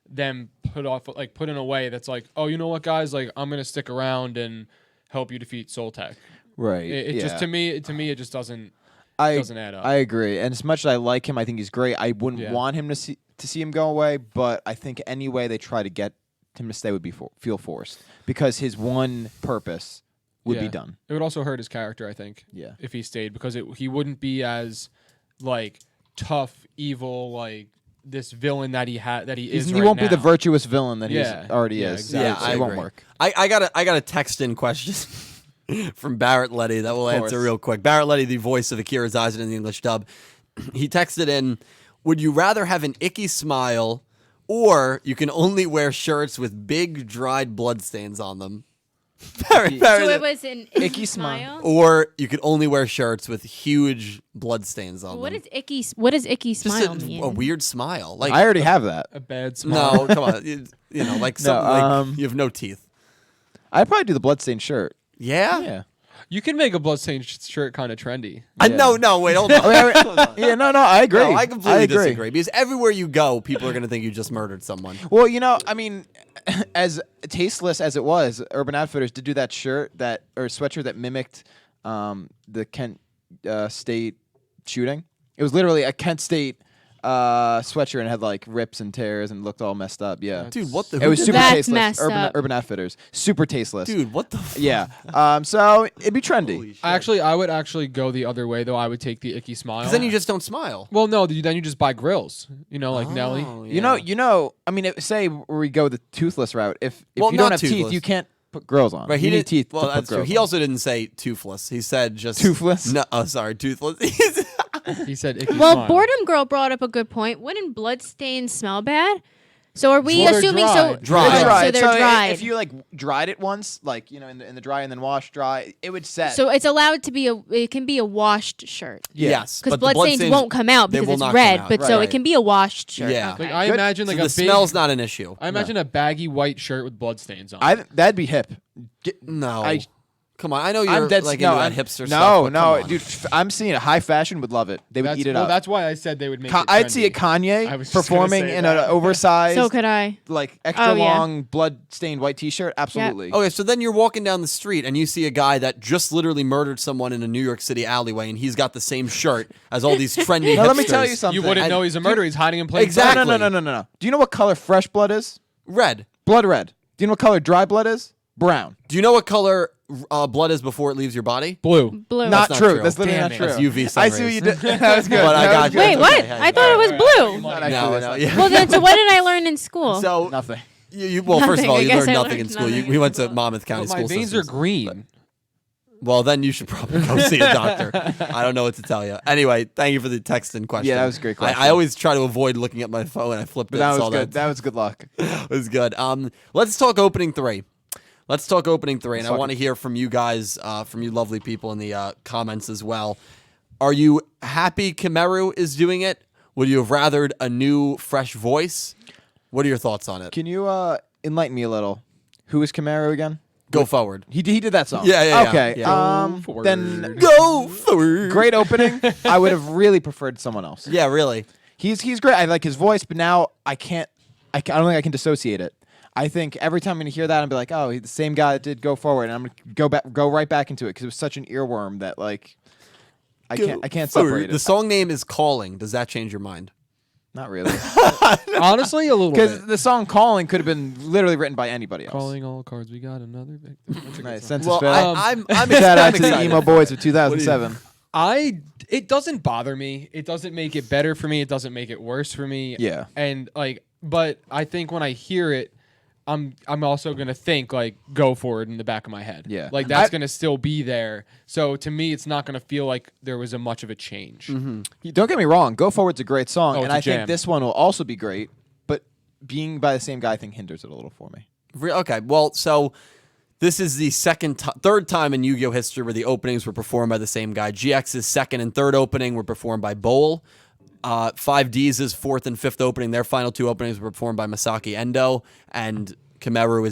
them put in a way that's like, oh, you know what, guys, like I'm gonna stick around and help you defeat Soltec. right. It yeah. just to me it just doesn't add up. I agree. And as much as I like him, I think he's great. I wouldn't want him to see him go away, but I think any way they try to get him to stay would be feel forced because his one purpose would be done. It would also hurt his character, I think. Yeah. If he stayed, because he wouldn't be as like tough, evil, like this villain that he is. He right won't now. be the virtuous villain that he already Yeah, is. exactly. Yeah, So I it won't agree. work. I got a text in question from Barrett Letty that we'll answer real quick. Barrett Letty, the voice of Akira Zaizen in the English dub, he texted in, "Would you rather have an icky smile, or you can only wear shirts with big dried bloodstains on them?" So it was an icky smile. Or you could only wear shirts with huge bloodstains on What them. does icky? What does icky Just smile a mean? weird smile. Like I already have that. a bad smile. no, come on, you know, like something like you have no teeth. I'd probably do the bloodstained shirt. Yeah. Yeah. You can make a bloodstained shirt kind of trendy. No, wait, hold on. Yeah, no, I agree. No, I completely agree. disagree because everywhere you go, people are going to think you just murdered someone. Well, I mean, as tasteless as it was, Urban Outfitters did do that shirt or sweatshirt that mimicked the Kent State shooting. It was literally a Kent State sweatshirt and had like rips and tears and looked all messed up. Yeah, Dude, what the? it was super That's tasteless. messed up. Urban Outfitters, super tasteless. Dude, what the? Yeah. So it'd be trendy. Holy shit. I would actually go the other way though. I would take the icky smile. 'Cause then you just don't smile. well, no, then you just buy grills. You know, like Nelly. Oh, You yeah. know. I mean, say we go the toothless route. If Well, you don't not have teeth, toothless. you can't put grills on. Right, he you need did teeth. Well, to put that's true. grills He on. also didn't say toothless. He said just Toothless? No, sorry, toothless. He said icky Well, smile. Boredom Girl brought up a good point. Wouldn't bloodstains smell bad? So are we Well, they're assuming so? Dry. It's Right. dried. So they're So dried. If you like dried it once, like in the dry and then wash dry, it would set. So it's allowed to be it can be a washed shirt. Yes, Because but the bloodstains won't come out they because will it's not red, come out. but so Right. it can be a washed shirt. Yeah. Okay. Like I Good. imagine So like the a big, smell's not an issue. I imagine a baggy white shirt with bloodstains on. it. That'd be hip. No. Come on, I know you're I'm dead. like no, into I'm, that hipster no, stuff. but no, come on. dude. I'm seeing it. High fashion would love it. They would eat it up. That's why I said they would make it I'd see a trendy. I Kanye was just gonna performing say in that. an oversized, So could I. like extra Oh, yeah. long, blood-stained white T-shirt. Absolutely. Okay, so then you're walking down the street and you see a guy that just literally murdered someone in a New York City alleyway, and he's got the same shirt as all these trendy. Now let me tell hipsters. you something. You wouldn't And- know he's a murderer. He's hiding in plain Exactly. sight. No. Do you know what color fresh blood is? Red. Blood red. Do you know what color dry blood is? Brown. Do you know what color blood is before it leaves your body? Blue. Blue. Not not true. true. That's literally Damn not it. true. That's UV sun I see what rays. you did. That was good. But I That got was you. good. Wait, what? Okay, I thought it was blue. Not No, actually no, this. yeah. Well, then, so what did I learn in school? So nothing. Well, first of Nothing. all, I you guess learned I nothing learned in school. nothing. We went to Monmouth County But my School veins Systems. are green. Well, then you should probably go see a doctor. I don't know what to tell you. Anyway, thank you for the text and question. Yeah, that was a great question. I always try to avoid looking at my phone. I flipped But it. that and was saw good. That was good luck. It was good. Let's talk opening three. And I want to hear from you guys, from you lovely people in the comments as well. Are you happy Kimeru is doing it? Would you have rathered a new, fresh voice? What are your thoughts on it? Can you enlighten me a little? Who is Camaro again? Go forward. He did that song. Yeah. Okay. Yeah. Go forward. Then Go forward. great opening. I would have really preferred someone else. Yeah, really. He's great. I like his voice, but now I don't think I can dissociate it. I think every time I'm gonna hear that, I'm be like, oh, he's the same guy that did Go Forward, and I'm gonna go right back into it because it was such an earworm that like I can't Go separate forward. it. The song name is Calling. Does that change your mind? Not really. Honestly, a little Because bit. the song "Calling" could have been literally written by anybody else. Calling all cards, we got another victim. That's a good Nice. song. Census Well, Phil. I'm Shout out I'm to the excited. emo boys of 2007. It doesn't bother me. It doesn't make it better for me. It doesn't make it worse for me. Yeah. And like, but I think when I hear it, I'm also gonna think like go for it in the back of my head. Yeah. Like that's gonna still be there. So to me, it's not gonna feel like there was a much of a change. Don't get me wrong. "Go Forward's a great song, Oh, and it's a I think jam. this one will also be great. But being by the same guy, I think hinders it a little for me. Okay, well, so this is the third time in Yu-Gi-Oh history where the openings were performed by the same guy. GX's second and third opening were performed by Bowl. 5D's fourth and fifth opening, their final two openings were performed by Masaki Endo, and Kameru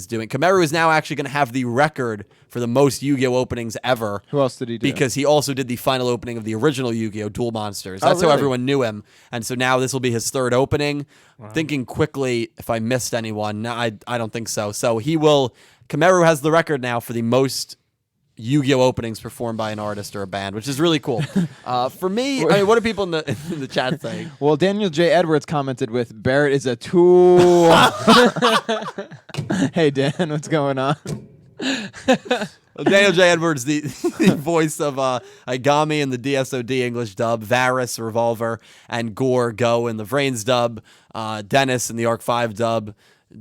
is now actually going to have the record for the most Yu-Gi-Oh openings ever. Who else did he do? Because he also did the final opening of the original Yu-Gi-Oh! Duel Monsters. That's how really? everyone knew him. And so now this will be his third opening. Thinking quickly if I missed anyone. No, I don't think so. So Kameru has the record now for the most Yu-Gi-Oh! Openings performed by an artist or a band, which is really cool. For me, I mean, what are people in the chat saying? Well, Daniel J. Edwards commented with, "Barrett is a tool." Hey, Dan, what's going on? Well, Daniel J. Edwards, the voice of Igami in the DSOD English dub, Varus, Revolver, and Gore, Go in the VRAINS dub, Dennis in the Arc 5 dub,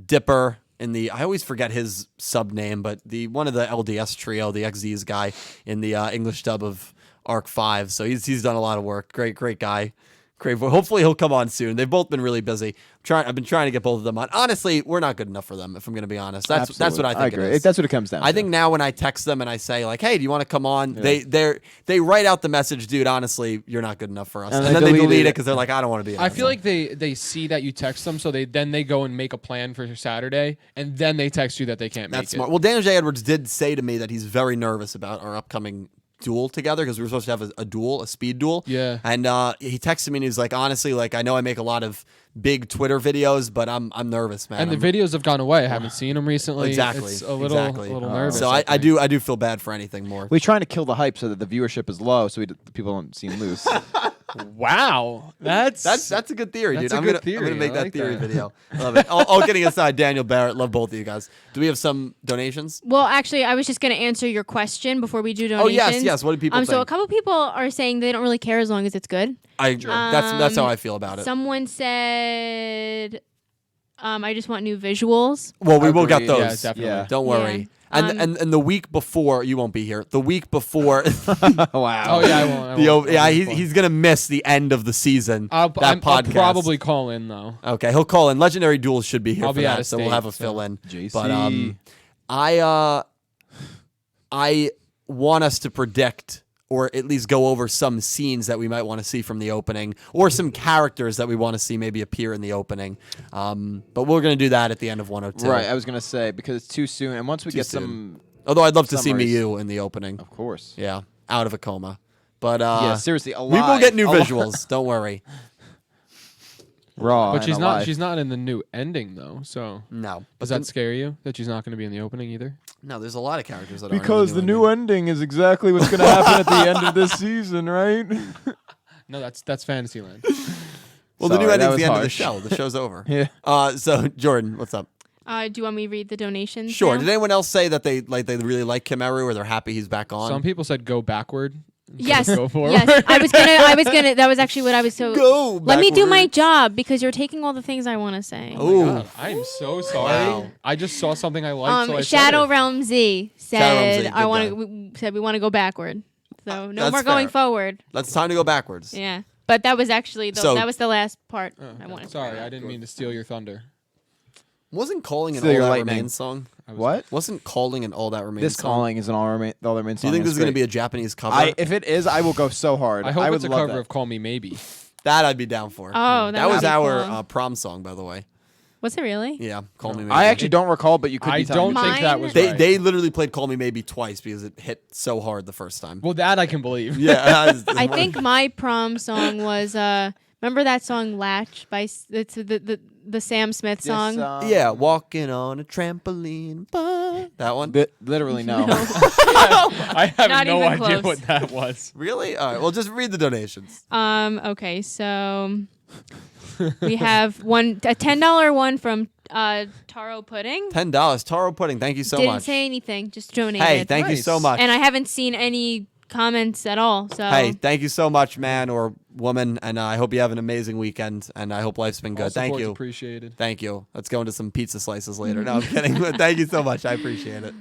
Dipper in the, I always forget his sub name, but one of the LDS trio, the XZ's guy in the English dub of Arc 5. So he's done a lot of work. Great guy. Great. Hopefully he'll come on soon. They've both been really busy. I've been trying to get both of them on. Honestly, we're not good enough for them, if I'm going to be honest. That's what I think. agree. It is. That's what it comes down to. I think now when I text them and I say like, "Hey, do you want to come on?" They write out the message, "Dude, honestly, you're not good enough for us," And and they then they delete delete it it. because they're like, "I don't want to be." I feel like they see that you text them, so they go and make a plan for Saturday, and then they text you that they can't make that's it. smart. Well, Daniel J. Edwards did say to me that he's very nervous about our upcoming duel together because we were supposed to have a speed duel. Yeah. And he texted me and he's like, honestly, like I know I make a lot of big Twitter videos, but I'm nervous, man. And the videos have gone away. I haven't seen them recently. Exactly. It's a little nervous. So I do feel bad for anything more. we're trying to kill the hype so that the viewership is low, so people don't seem loose. Wow, that's That's a good theory, That's dude. a I'm good gonna theory. make I that like theory that. video. Love it. All kidding aside, Daniel Barrett, love both of you guys. Do we have some donations? Well, actually, I was just going to answer your question before we do Oh donations. yes. What do people So a think? couple people are saying they don't really care as long as it's good. I agree. That's how I feel about it. Someone said, I just want new visuals. Well, we will get Agreed. those. Yeah, definitely. Yeah. Don't worry. Yeah. And the week before, you won't be here. The week before, Wow. Oh yeah, I won't. he's gonna miss the end of the season. I'll podcast. probably call in though. Okay, he'll call in. Legendary Duels should be here I'll for be out that, of so we'll state, have a so- fill in. JC. But I want us to predict or at least go over some scenes that we might want to see from the opening or some characters that we want to see maybe appear in the opening. But we're going to do that at the end of 102. Right, I was gonna say because it's too soon, and once we get soon. some, Although I'd love to see summaries. Miyu in the opening. of course. Yeah, out of a coma. But Yeah, seriously, we will alive. get new Alive. visuals. Don't worry. Raw, But and she's not. alive. She's not in the new ending though. So No. does that scare you that she's not going to be in the opening either? No, there's a lot of characters that because aren't the in new ending is exactly what's gonna happen at the end of this season, right? No, that's Fantasyland. Well, the new Sorry, that ending's was the end of the harsh. show. The show's over. Yeah. So Jordan, what's up? Do you want me to read the donations? Sure. now? Did anyone else say that they really like Kimeru or they're happy he's back on? Some people said go backward. instead of Yes. Go forward. Yes. I was gonna. That was actually what I was so. Go. Let me do my backwards. job because you're taking all the things I want to say. Ooh. God, I am so sorry. Wow. I just saw something I liked. So I Shadow said it. Realm Z Shadow Realm said Z, I good want guy. to. Said we want to go backward. So no that's more going fair. forward. It's time to go backwards. Yeah. But that was actually So- that was the last part Oh, I wanted. sorry, I didn't mean to steal your thunder. Wasn't Calling an Steal All your That lightning. Remains song? What? Wasn't Calling an All That Remains This song? calling is an all remain. The all remain Do song. you think this is going to be great. a Japanese cover? If it is, I will go so hard. I hope would it's a love cover that. of Call Me Maybe. that I'd be down for. Oh, that would was be our cool. prom song, by the way. Was it really? Yeah, Call Me Maybe. I actually don't recall, but you could I be telling don't me. think that Mine- was They right. they literally played Call Me Maybe twice because it hit so hard the first time. Well, that I can believe. Yeah. I think my prom song was remember that song Latch by it's the Sam Smith song. Yeah, walking on a trampoline. That one? Literally no. I have Not no even idea close. what that was. Really? All right. Well, just read the donations. Okay, so We have a $10 one from Taro Pudding. $10. Taro Pudding, thank you so Didn't much. say anything, just donated. Hey, thank you so Nice. much. And I haven't seen any comments at all. So Hey, thank you so much, man or woman, and I hope you have an amazing weekend, and I hope life's been good. All Thank support's you. Appreciated. Thank you. Let's go into some pizza slices later. No, I'm kidding. But thank you so much. I appreciate it.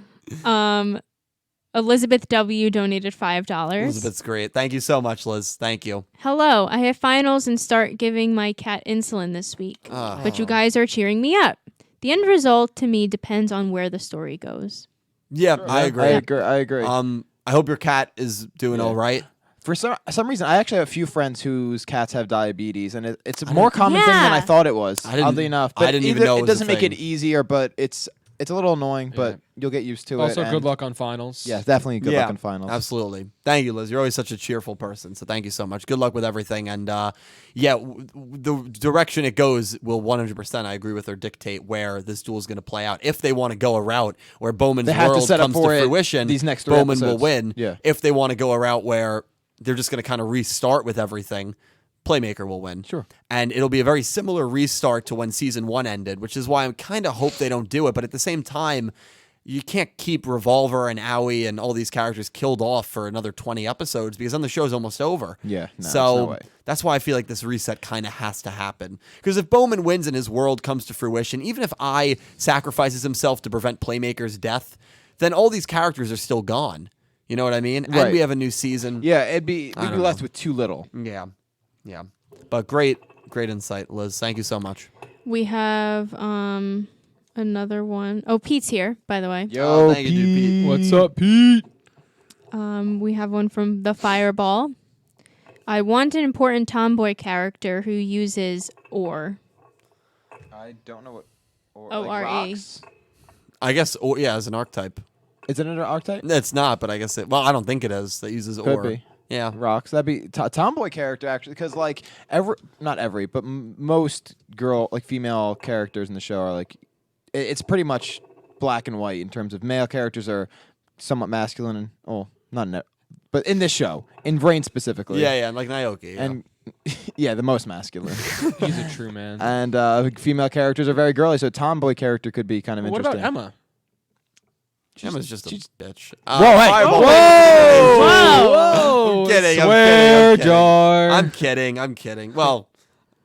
Elizabeth W donated $5. Elizabeth's great. Thank you so much, Liz. Thank you. Hello, I have finals and start giving my cat insulin this week. But you guys are cheering me up. The end result to me depends on where the story goes. Yeah, I agree. I agree. I hope your cat is doing all right. For some reason, I actually have a few friends whose cats have diabetes, and it's a more common thing than I thought it was. Oddly enough, but I didn't even know it it was a doesn't make it thing. easier, but it's a little annoying. But you'll get used to it. Also, and good luck on finals. Yeah, definitely good luck in finals. Absolutely. Thank you, Liz. You're always such a cheerful person, so thank you so much. Good luck with everything. And the direction it goes will 100%, I agree with her, dictate where this duel is going to play out. If they want to go a route where Bowman's They have to world set up comes to for it fruition, these next 3 Bowman will episodes. win. Yeah. If they want to go a route where they're just going to kind of restart with everything, Playmaker will win. Sure. And it'll be a very similar restart to when season 1 ended, which is why I kind of hope they don't do it. But at the same time, you can't keep Revolver and Owie and all these characters killed off for another 20 episodes because then the show's almost over. Yeah, no, there's so no way. that's why I feel like this reset kind of has to happen. Because if Bowman wins and his world comes to fruition, even if I sacrifices himself to prevent Playmaker's death, then all these characters are still gone. You know what I mean? And Right. we have a new season. Yeah, we'd be don't left know. with too little. Yeah. But great insight, Liz. Thank you so much. We have another one. Oh, Pete's here, by the way. Yo, thank you, dude, Pete. What's up, Pete? We have one from the Fireball. I want an important tomboy character who uses ore. I don't know what. O-R-E. rocks? I guess, as an archetype. Is it an archetype? It's not, but I guess it. Well, I don't think it is. That uses Could ore. be. Yeah. Rocks. That'd be tomboy character actually, because like not every, but most female characters in the show are like, it's pretty much black and white in terms of male characters are somewhat masculine and but in this show, in VRAINS specifically. Yeah, like Naoki. Yeah. And yeah, the most masculine. He's a true man. And female characters are very girly, so a tomboy character could be kind of What interesting. about Emma? Emma's just a bitch. Whoa, hey. Fireball. Whoa! I'm kidding. Swear jar. I'm kidding. Well,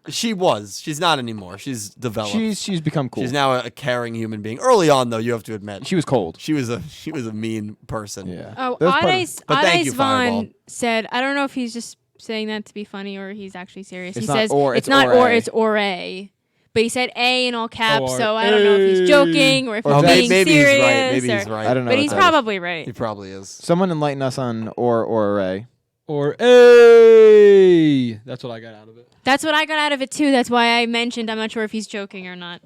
she was. She's not anymore. She's developed. She's become cool. She's now a caring human being. Early on, though, you have to admit, She was cold. she was a mean person. Yeah. Oh, That was part of- But thank you, Fireball. Vaughn said, I don't know if he's just saying that to be funny or he's actually serious. It's He not says or, it's it's not or or, A. it's or A. But he said A in all caps, Or so I don't know if he's joking or if Or he's being maybe serious. he's right. Maybe he's or- right. I don't know. But what he's that is. probably right. He probably is. Someone enlighten us on or array. Or A. That's what I got out of it. That's what I got out of it too. That's why I mentioned I'm not sure if he's joking or not.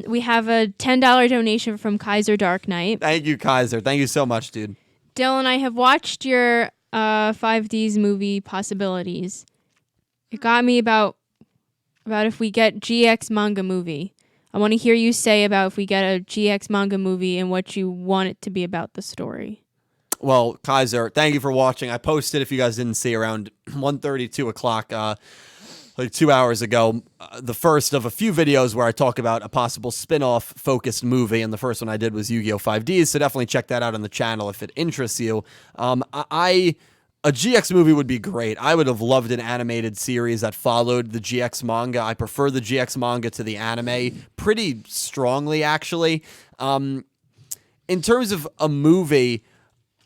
We have a $10 donation from Kaiser Dark Knight. Thank you, Kaiser. Thank you so much, dude. Dylan, I have watched your 5Ds movie possibilities. It got me about if we get GX manga movie. I want to hear you say about if we get a GX manga movie and what you want it to be about the story. Well, Kaiser, thank you for watching. I posted, if you guys didn't see, around 1:30, 2 o'clock, like 2 hours ago, the first of a few videos where I talk about a possible spin-off focused movie, and the first one I did was Yu-Gi-Oh! 5Ds, so definitely check that out on the channel if it interests you. A GX movie would be great. I would have loved an animated series that followed the GX manga. I prefer the GX manga to the anime pretty strongly, actually. In terms of a movie,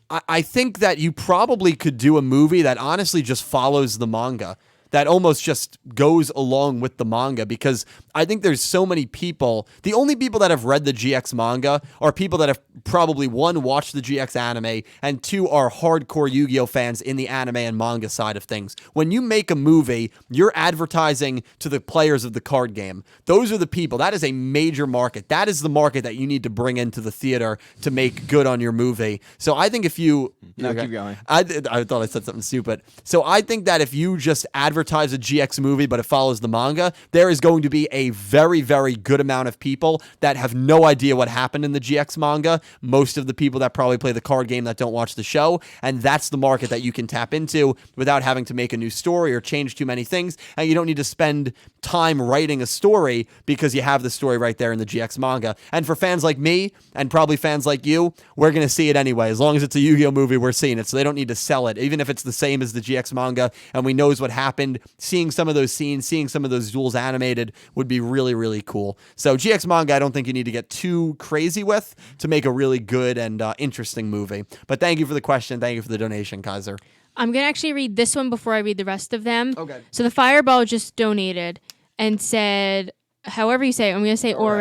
I think that you probably could do a movie that honestly just follows the manga, that almost just goes along with the manga, because I think there's so many people. The only people that have read the GX manga are people that have probably, one, watched the GX anime, and two, are hardcore Yu-Gi-Oh fans in the anime and manga side of things. When you make a movie, you're advertising to the players of the card game. Those are the people. That is a major market. That is the market that you need to bring into the theater to make good on your movie. So I think if you... No, keep going. I thought I said something stupid. So I think that if you just advertise advertise a GX movie, but it follows the manga, there is going to be a very, very good amount of people that have no idea what happened in the GX manga. Most of the people that probably play the card game that don't watch the show, and that's the market that you can tap into without having to make a new story or change too many things, and you don't need to spend time writing a story because you have the story right there in the GX manga. And for fans like me, and probably fans like you, we're going to see it anyway. As long as it's a Yu-Gi-Oh movie, we're seeing it, so they don't need to sell it. Even if it's the same as the GX manga and we knows what happened, seeing some of those scenes, seeing some of those duels animated would be really, really cool. So GX manga, I don't think you need to get too crazy with to make a really good and interesting movie. But thank you for the question. Thank you for the donation, Kaiser. I'm going to actually read this one before I read the rest of them. Okay. So the Fireball just donated and said, however you say it, I'm going to say ore,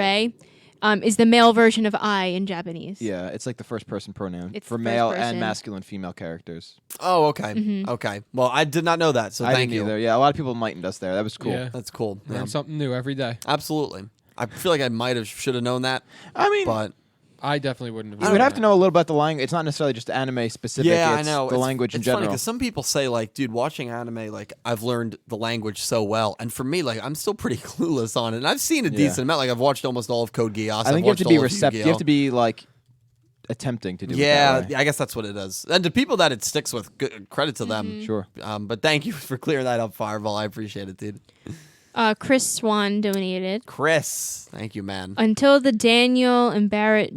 is the male version of I in Japanese. Yeah, it's like the first person pronoun It's for the male first and person. masculine female characters. Oh, okay. Okay. Well, I did not know that, so I thank didn't you. either. Yeah, a lot of people enlightened us there. That was cool. Yeah. That's cool. Learn Yeah. something new every day. Absolutely. I feel like I should have known that, I mean, but I definitely wouldn't have. you known would have to that. know a little about the language. It's not necessarily just anime specific. yeah, it's I know the language in it's funny general. because some people say like, dude, watching anime, like I've learned the language so well, and for me, like I'm still pretty clueless on it. And I've seen a decent amount. Like I've watched almost all of Code Geass. I think you have to be receptive. You have to be like attempting to do it that way. Yeah, I guess that's what it is. And to people that it sticks with, good, credit to them. Sure. But thank you for clearing that up, Fireball. I appreciate it, dude. Chris Swan donated. Chris, thank you, man. Until the Daniel and Barrett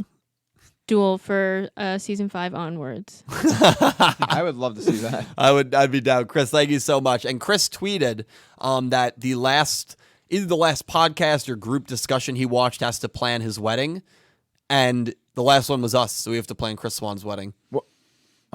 duel for season 5 onwards. I would love to see that. I'd be down. Chris, thank you so much. And Chris tweeted that either the last podcast or group discussion he watched has to plan his wedding, and the last one was us, so we have to plan Chris Swan's wedding.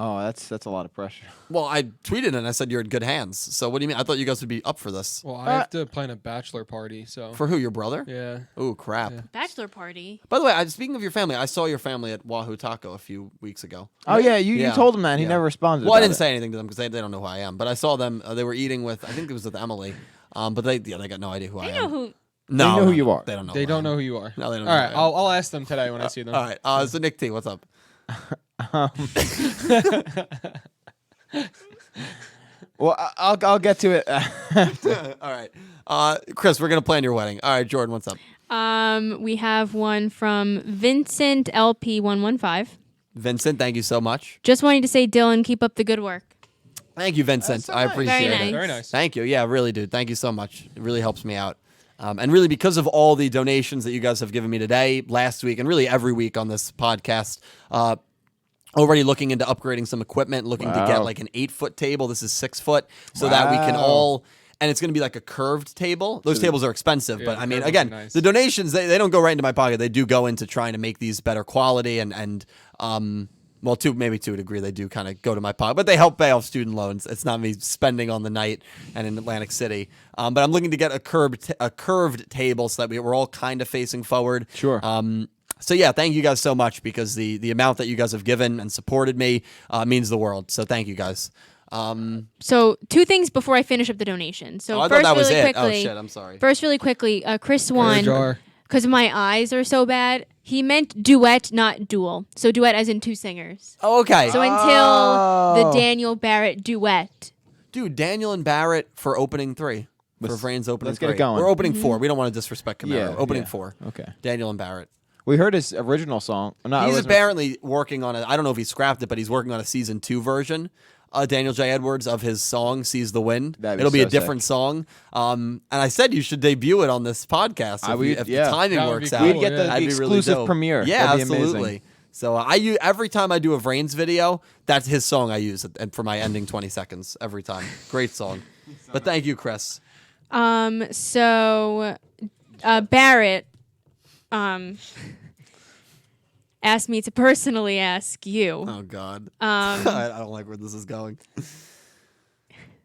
Oh, that's a lot of pressure. Well, I tweeted and I said you're in good hands. So what do you mean? I thought you guys would be up for this. Well, I have to plan a bachelor party, so. For who? Your brother? Yeah. Oh, crap. Yeah. Bachelor party. By the way, speaking of your family, I saw your family at Wahoo Taco a few weeks ago. Oh yeah, you Yeah. told him that. And he Yeah. never responded. Well, I about didn't it. say anything to them because they don't know who I am. But I saw them. They were eating with, I think it was with Emily. But they got no idea who I I am. know who. No, They know who you are. They don't know. They who don't I am. know who you are. No, they don't All know right, who I am. I'll ask them today when I see them. All right. So Nick T, what's up? Well, I'll get to it. All right. Chris, we're going to plan your wedding. All right, Jordan, what's up? We have one from Vincent LP115. Vincent, thank you so much. Just wanting to say, Dylan, keep up the good work. Thank you, Vincent. so I nice. appreciate Very it. Very nice. Thank you. Yeah, really, dude. Thank you so much. It really helps me out. And really, because of all the donations that you guys have given me today, last week, and really every week on this podcast, already looking into upgrading some equipment, looking to get Wow. like an 8-foot table. This is 6 foot, so that we can Wow. all. And it's going to be like a curved table. Those tables are expensive, Yeah, but I mean, curved would again, be nice. the donations they don't go right into my pocket. They do go into trying to make these better quality and well, maybe to a degree, they do kind of go to my pocket, but they help pay off student loans. It's not me spending on the night and in Atlantic City. But I'm looking to get a curved table so that we're all kind of facing forward. Sure. So yeah, thank you guys so much because the amount that you guys have given and supported me means the world. So thank you guys. So 2 things before I finish up the donation. So Oh, I first, thought that was really it. quickly, Oh shit, I'm sorry. First, really quickly, Chris Swan, jar. because my eyes are so bad, he meant duet, not duel. So duet as in 2 singers. Oh, okay. So until the Daniel Barrett duet. Dude, Daniel and Barrett for opening 3. For VRAINS opening let's get 3. it going. We're opening 4. We don't want to disrespect Camaro. Yeah, Opening yeah. 4. Okay. Daniel and Barrett. We heard his original song. No, it He's wasn't- apparently working on it. I don't know if he scrapped it, but he's working on a season 2 version. Daniel J. Edwards of his song "Seize the Wind." That'd be It'll be so a different song. And I said you should debut it on this podcast if the timing That would works be out. cool, We'd get the That'd be really exclusive dope. premiere. Yeah, That'd be absolutely. amazing. So every time I do a VRAINS video, that's his song I use and for my ending 20 seconds every time. Great song. But thank you, Chris. So Barrett asked me to personally ask you. Oh God. I don't like where this is going.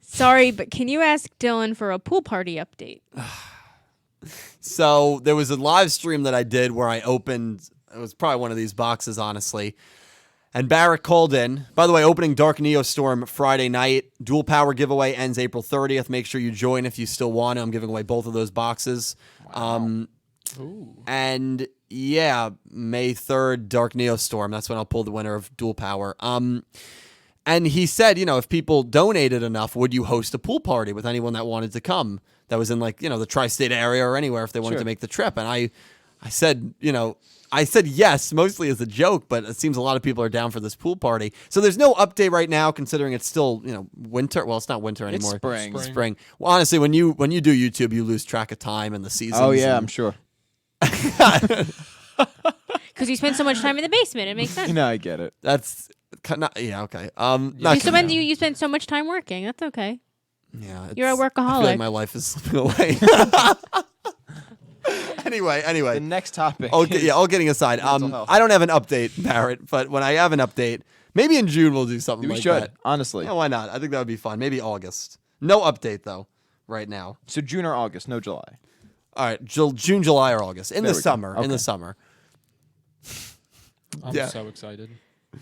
Sorry, but can you ask Dylan for a pool party update? So there was a live stream that I did where I opened, it was probably one of these boxes, honestly. And Barrett called in. By the way, opening Dark Neostorm Friday night. Dual Power giveaway ends April 30th. Make sure you join if you still want to. I'm giving away both of those boxes. And yeah, May 3rd, Dark Neostorm. That's when I'll pull the winner of Dual Power. And he said, if people donated enough, would you host a pool party with anyone that wanted to come that was in the tri-state area or anywhere if they wanted to make the trip? And I said, I said yes, mostly as a joke, but it seems a lot of people are down for this pool party. So there's no update right now, considering it's still, winter. Well, it's not winter anymore. It's spring. Well, honestly, when you do YouTube, you lose track of time and the seasons. Oh yeah, I'm sure. Because you spend so much time in the basement, it makes sense. I get it. That's okay. You spend so much time working. That's okay. Yeah, You're a I feel workaholic. like my life is slipping away. Anyway. The next topic. Okay, all getting aside. mental health. I don't have an update, Barrett, but when I have an update, maybe in June we'll do something We like should, that. honestly. Yeah, why not? I think that would be fun. Maybe August. No update though, right now. So June or August, no July. All right, June, July, or August. In There the we go. summer. In Okay. the summer. I'm Yeah. so excited.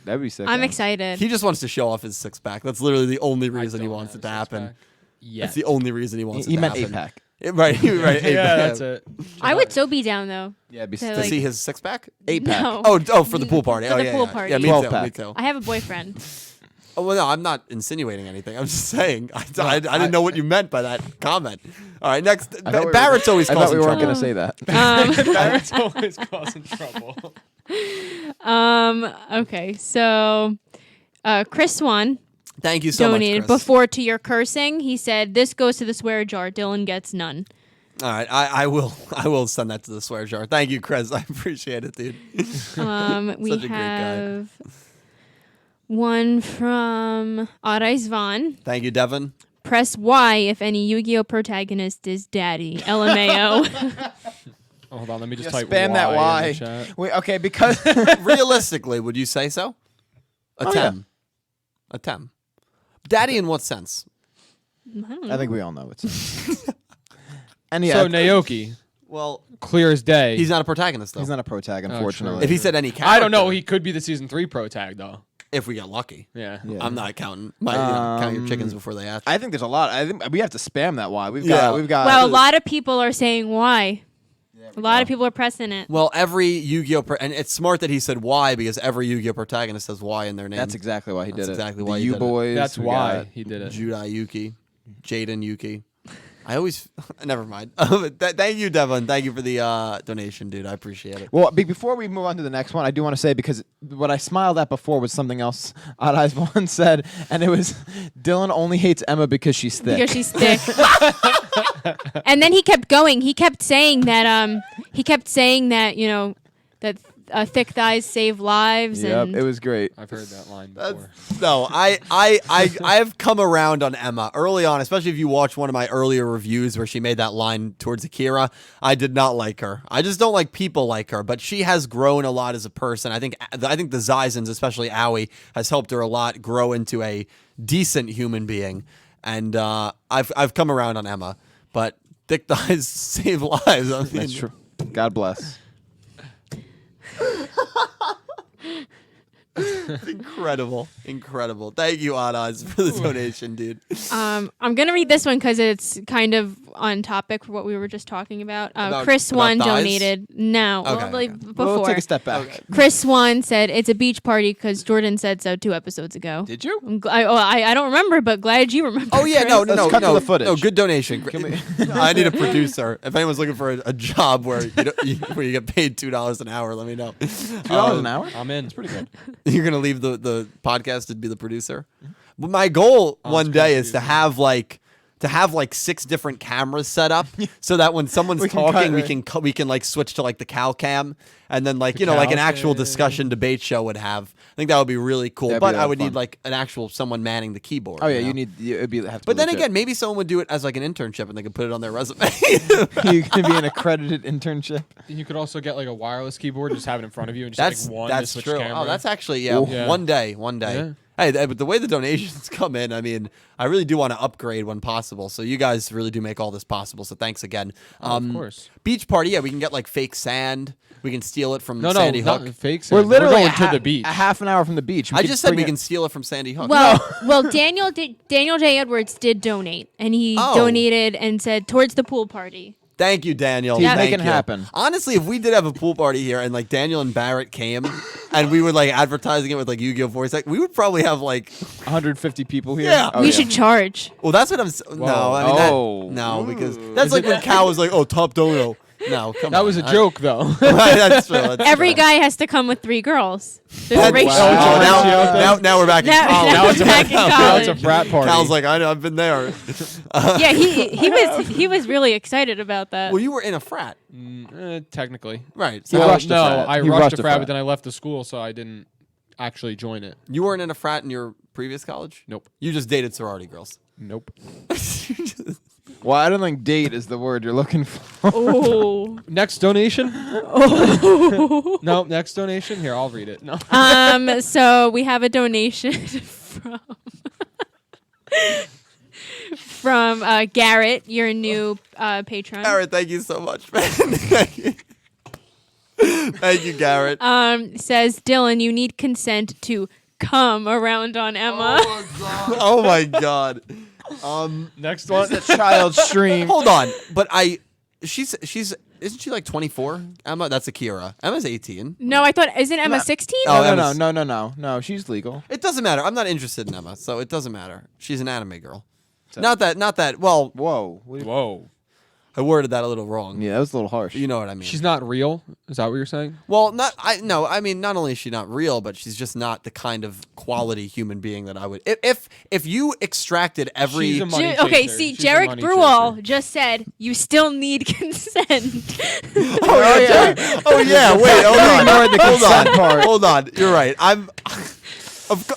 That'd be sick. I'm man. excited. He just wants to show off his six pack. That's literally the only I reason he don't wants have it to a happen. six-pack yet. That's the only reason he wants He it to meant happen. 8-pack. Right, right. Yeah, that's it. I would so be down though. Yeah, it'd be To, sick. To like- see his six pack? 8-pack. No. Oh, for the pool party. For Oh, the yeah, pool yeah. party. Yeah, me 12-pack. too. I have a boyfriend. Oh, well, no, I'm not insinuating anything. I'm just saying. I didn't know what you meant by that comment. All right, next. I thought we were- Barrett's always I thought causing we weren't trouble. going to say that. Barrett's always causing trouble. Okay, so Chris Swan Thank you so donated much, Chris. before to your cursing. He said, "This goes to the swear jar. Dylan gets none." All right, I will send that to the swear jar. Thank you, Chris. I appreciate it, dude. We Such a great guy. have one from Horace Vaughn. Thank you, Devin. Press Y if any Yu-Gi-Oh protagonist is daddy. LMAO. Hold on, let me just Yeah, type spam that Y in Y. the chat. Wait, okay, because Realistically, would you say so? A Oh, 10. A 10. Daddy in what sense? I think we all know it's. And yeah, So Naoki, Well, clear as day. he's not a protagonist, though. he's not a pro tag, true. unfortunately. If he said any character. I don't know. He could be the season 3 pro tag though. If we get lucky. Yeah. Yeah. I'm not counting. Count your chickens before they hatch. I think there's a lot. I think we have to spam that Y. We've Yeah. got. Well, a lot of people are saying why. A lot of people are pressing it. Well, every Yu-Gi-Oh! And it's smart that he said why, because every Yu-Gi-Oh! Protagonist has Y in their name. That's exactly why he That's did it. exactly The why he U did it. boys. That's we why got- he did it. Judai Yuki, Jaden Yuki. I always never mind. Thank you, Devin. Thank you for the donation, dude. I appreciate it. Well, before we move on to the next one, I do want to say, because what I smiled at before was something else Odd Eyes One said, and it was Dylan only hates Emma because she's thick. Because she's thick. And then he kept going. He kept saying that that thick thighs save lives. Yep, And it was great. I've heard that line before. No, I've come around on Emma early on, especially if you watch one of my earlier reviews where she made that line towards Akira. I did not like her. I just don't like people like her, but she has grown a lot as a person. I think the Zaizens, especially Aoi, has helped her a lot grow into a decent human being. And I've come around on Emma, but thick thighs save lives. I mean, That's true. God bless. Incredible. Thank you, Odd Eyes, for the donation, dude. I'm gonna read this one because it's kind of on topic for what we were just talking about. Chris about Swan thighs? donated. No, Okay, well, like okay. before. We'll take a step back. Chris Swan said it's a beach party because Jordan said so 2 episodes ago. Did you? I don't remember, but glad you remember. Oh yeah, Chris. Let's cut to the footage. No, good donation. Can we- I need a producer. If anyone's looking for a job where where you get paid $2 an hour, let me know. $2 an hour? I'm in. It's pretty good. You're gonna leave the podcast to be the producer. But my goal one day is to have like 6 different cameras set up so that when someone's We can talking, cut, we can like switch to like the cow cam, and then like The like an cow actual cam. discussion debate show would have. I think that would be really cool. That'd be But a I lot would of need fun. like an actual someone manning the keyboard. Oh yeah, you know? it'd be have to But be then legit. again, maybe someone would do it as like an internship and they could put it on their resume. you can be an accredited internship. You could also get like a wireless keyboard, just have it in front of you, and just like one to that's switch true. camera. Oh, that's actually Ooh. Yeah. One day. Yeah. Hey, but the way the donations come in, I mean, I really do want to upgrade when possible. So you guys really do make all this possible. So thanks again. Of course. Beach party, yeah, we can get like fake sand. We can steal it from No, Sandy not Hook. fake. We're sand. literally going a to the beach. a half an hour from the beach. I could just said bring we it- can steal it from Sandy Hook. Well, Daniel J. Edwards did donate, and he Oh. donated and said towards the pool party. Thank you, Daniel. He's Thank making it you. happen. Honestly, if we did have a pool party here and like Daniel and Barrett came and we were like advertising it with like Yu-Gi-Oh! Voice act, we would probably have like 150 people here. Yeah. Oh, we yeah. should charge. well, that's what I'm. No, I mean Oh. no, because that's like when Cal was like, "Oh, top dono." No, come on. That was a joke, though. Right, that's true. That's Every true. guy has to come with 3 girls. There's That's- a ratio. Wow. now we're back in Now- college. now it's back in Now it's a college. frat party. Cal's like, I know, I've been there. Yeah, he was really excited about that. Well, you were in a frat, Technically. right? He So rushed a no, frat. I He rushed a a frat, but then I left the school, so I didn't actually join it. you weren't in a frat in your previous college. Nope. You just dated sorority girls. Nope. Well, I don't think date is the word you're looking for. Oh. Next donation? No, next donation? Here, I'll read it. No. So we have a donation from Garrett, your new patron. Garrett, thank you so much, man. Thank you. Thank you, Garrett. Says, Dylan, you need consent to come around on Emma. Oh my god. Next one. The child stream. Hold on, but she's isn't she like 24? Emma, that's Akira. Emma's 18. No, I thought, isn't Emma 16? Oh, No, Emma's- no. She's legal. It doesn't matter. I'm not interested in Emma, so it doesn't matter. She's an anime girl. Not that. Well, Whoa. Whoa. I worded that a little wrong. Yeah, that was a little harsh. You know what I mean. She's not real? Is that what you're saying? Well, I mean, not only is she not real, but she's just not the kind of quality human being that I would. If you extracted every. She's a money Okay, chaser. see, She's a Jarek money Brual chaser. just said you still need consent. Oh yeah. Oh yeah. Wait. Hold on. ignored the Hold on. consent part. Hold on. You're right.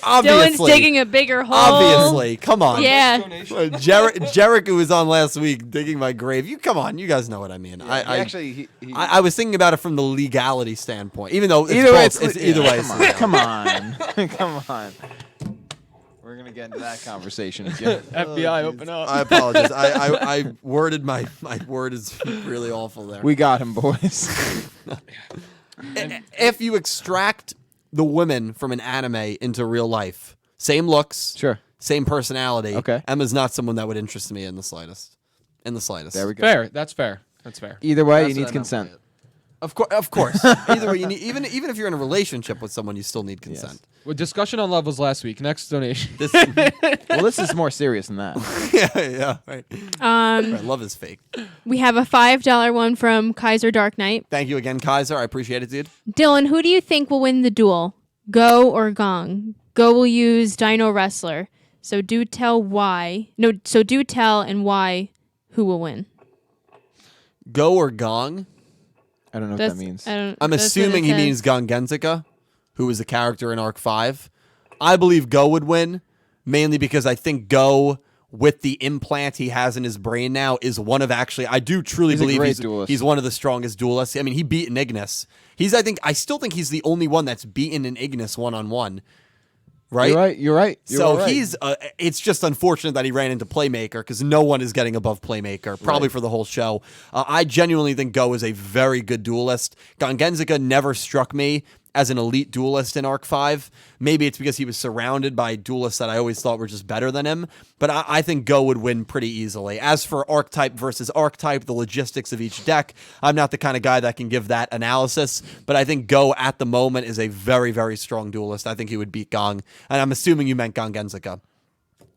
Obviously. Dylan's digging a bigger hole. Obviously. Come on. Yeah. Jarek, who was on last week digging my grave. You come on. You guys know what I mean. I was thinking about it from the legality standpoint, even though either way, it's either way. Come on. Come on. We're gonna get into that conversation again. FBI, open up. I apologize. I worded my word is really awful there. We got him, boys. If you extract the women from an anime into real life, same looks, Sure. same personality. Okay. Emma's not someone that would interest me in the slightest. There we go. Fair. That's fair. That's fair. Either way, That's you what need I meant consent. by it. Of course. Either way, you need, even if you're in a relationship with someone, you still need consent. Well, discussion on levels last week. Next donation. This, Well, this is more serious than that. yeah, right. I love is fake. We have a $5 one from Kaiser Dark Knight. Thank you again, Kaiser. I appreciate it, dude. Dylan, who do you think will win the duel? Go or Gong? Go will use Dino Wrestler. So do tell why. No, so do tell and why who will win. Go or Gong? I don't know what That's- that means. I don't, I'm that's what assuming it he says. means Gon Genzika, who is a character in Arc 5. I believe Go would win, mainly because I think Go, with the implant he has in his brain now, is one of actually, I do truly He's a believe great duelist. he's one of the strongest duelists. I mean, he beat an Ignis. I still think he's the only one that's beaten an Ignis one-on-one. Right? You're right. So he's. It's just unfortunate that he ran into Playmaker because no one is getting above Playmaker probably for the whole show. I genuinely think Go is a very good duelist. Gon Genzika never struck me as an elite duelist in Arc 5. Maybe it's because he was surrounded by duelists that I always thought were just better than him. But I think Go would win pretty easily. As for archetype versus archetype, the logistics of each deck, I'm not the kind of guy that can give that analysis. But I think Go at the moment is a very, very strong duelist. I think he would beat Gong. And I'm assuming you meant Gon Genzika.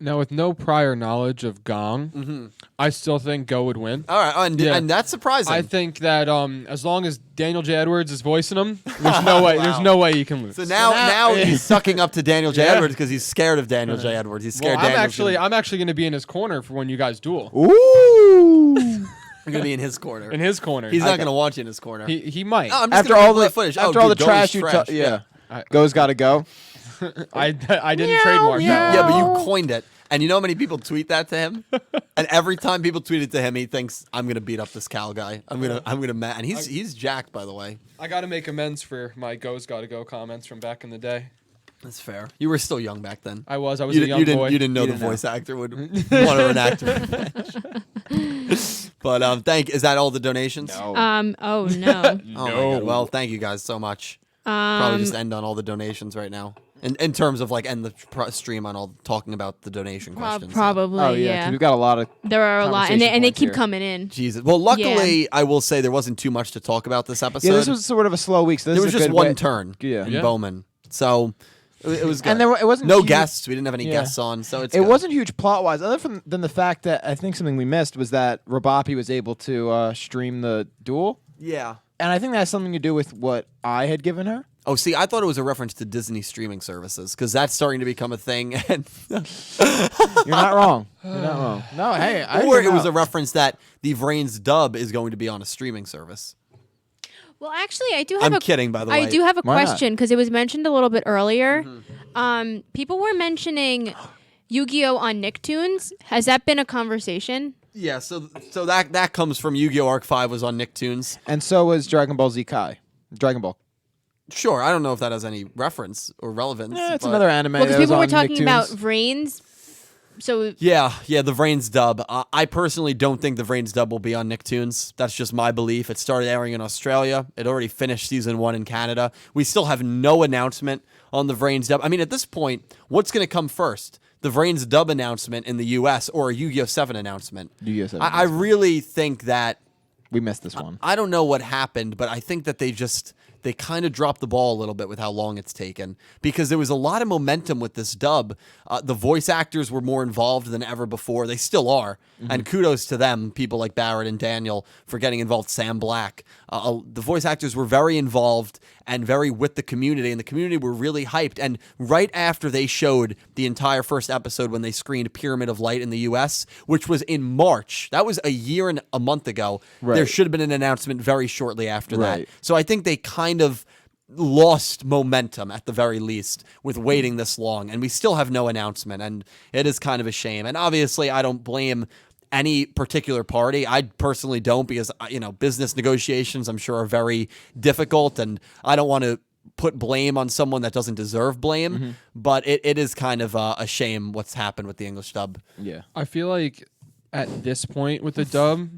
Now, with no prior knowledge of Gong, I still think Go would win. All right. And that's surprising. I think that as long as Daniel J. Edwards is voicing him, there's no way. There's no way you can lose. So now he's sucking up to Daniel J. Yeah. Edwards because he's scared of Daniel J. Edwards. He's scared. Well, I'm Daniel's actually going to be in his corner for when you guys duel. Ooh. gonna be in his corner. In his corner. He's not gonna want you in his corner. He might. Oh, I'm just After gonna all replay the footage. after Oh, all the dude, Go is trash you trash. yeah. I- Go's got to go. I didn't trademark that. Yeah, but you coined it. And you know how many people tweet that to him? And every time people tweet it to him, he thinks, I'm gonna beat up this Cal guy. I'm gonna and he's jacked, by the way. I got to make amends for my Go's Gotta Go comments from back in the day. That's fair. You were still young back then. I was a You young boy. didn't know You the didn't know. voice actor would want to enact revenge. But is that all the donations? No. Oh no. Oh my God. Well, thank you guys so much. Probably just end on all the donations right now. In terms of end the stream on all talking about the donation questions. Probably, Oh yeah, 'cause we've got a lot of. There are a lot, and they conversation keep points coming in. Jesus. Well, luckily, I will say there wasn't too much to talk about this episode. Yeah, this was sort of a slow week. So this there is was a just good one way- turn in Yeah. Bowman. So it was good. And it wasn't no huge- guests. We didn't have any Yeah. guests on, so it's It good. wasn't huge plot wise, other than the fact that I think something we missed was that Rabapi was able to stream the duel, Yeah. and I think that has something to do with what I had given her. Oh, see, I thought it was a reference to Disney streaming services because that's starting to become a thing. And You're not wrong. You're not wrong. No, hey, or it was a reference that the VRAINS dub is going to be on a streaming service. Well, actually, I do have I'm kidding, by the way. I do have a Why not? question because it was mentioned a little bit earlier. People were mentioning Yu-Gi-Oh on Nicktoons. Has that been a conversation? Yeah, so that comes from Yu-Gi-Oh! Arc 5 was on Nicktoons. And so was Dragon Ball Z Kai. Dragon Ball. Sure, I don't know if that has any reference or relevance. Yeah, it's but- another anime. Well, because that was people were on talking about Nicktoons. VRAINS. So Yeah, the VRAINS dub. I personally don't think the VRAINS dub will be on Nicktoons. That's just my belief. It started airing in Australia. It already finished season 1 in Canada. We still have no announcement on the VRAINS dub. I mean, at this point, what's going to come first? The VRAINS dub announcement in the U.S. or a Yu-Gi-Oh! 7 announcement? Yu-Gi-Oh! 7 I really think that we missed this one. I don't know what happened, but I think that they kind of dropped the ball a little bit with how long it's taken because there was a lot of momentum with this dub. The voice actors were more involved than ever before. They still are. And kudos to them, people like Barrett and Daniel, for getting involved, Sam Black. The voice actors were very involved and very with the community, and the community were really hyped. And right after they showed the entire first episode when they screened Pyramid of Light in the U.S., which was in March, that was a year and a month ago, there should have been an announcement very shortly after that. So I think they kind of lost momentum at the very least with waiting this long, and we still have no announcement, and it is kind of a shame. And obviously I don't blame any particular party. I personally don't because business negotiations I'm sure are very difficult, and I don't want to put blame on someone that doesn't deserve blame, but it is kind of a shame what's happened with the English dub. Yeah. I feel like at this point with the dub,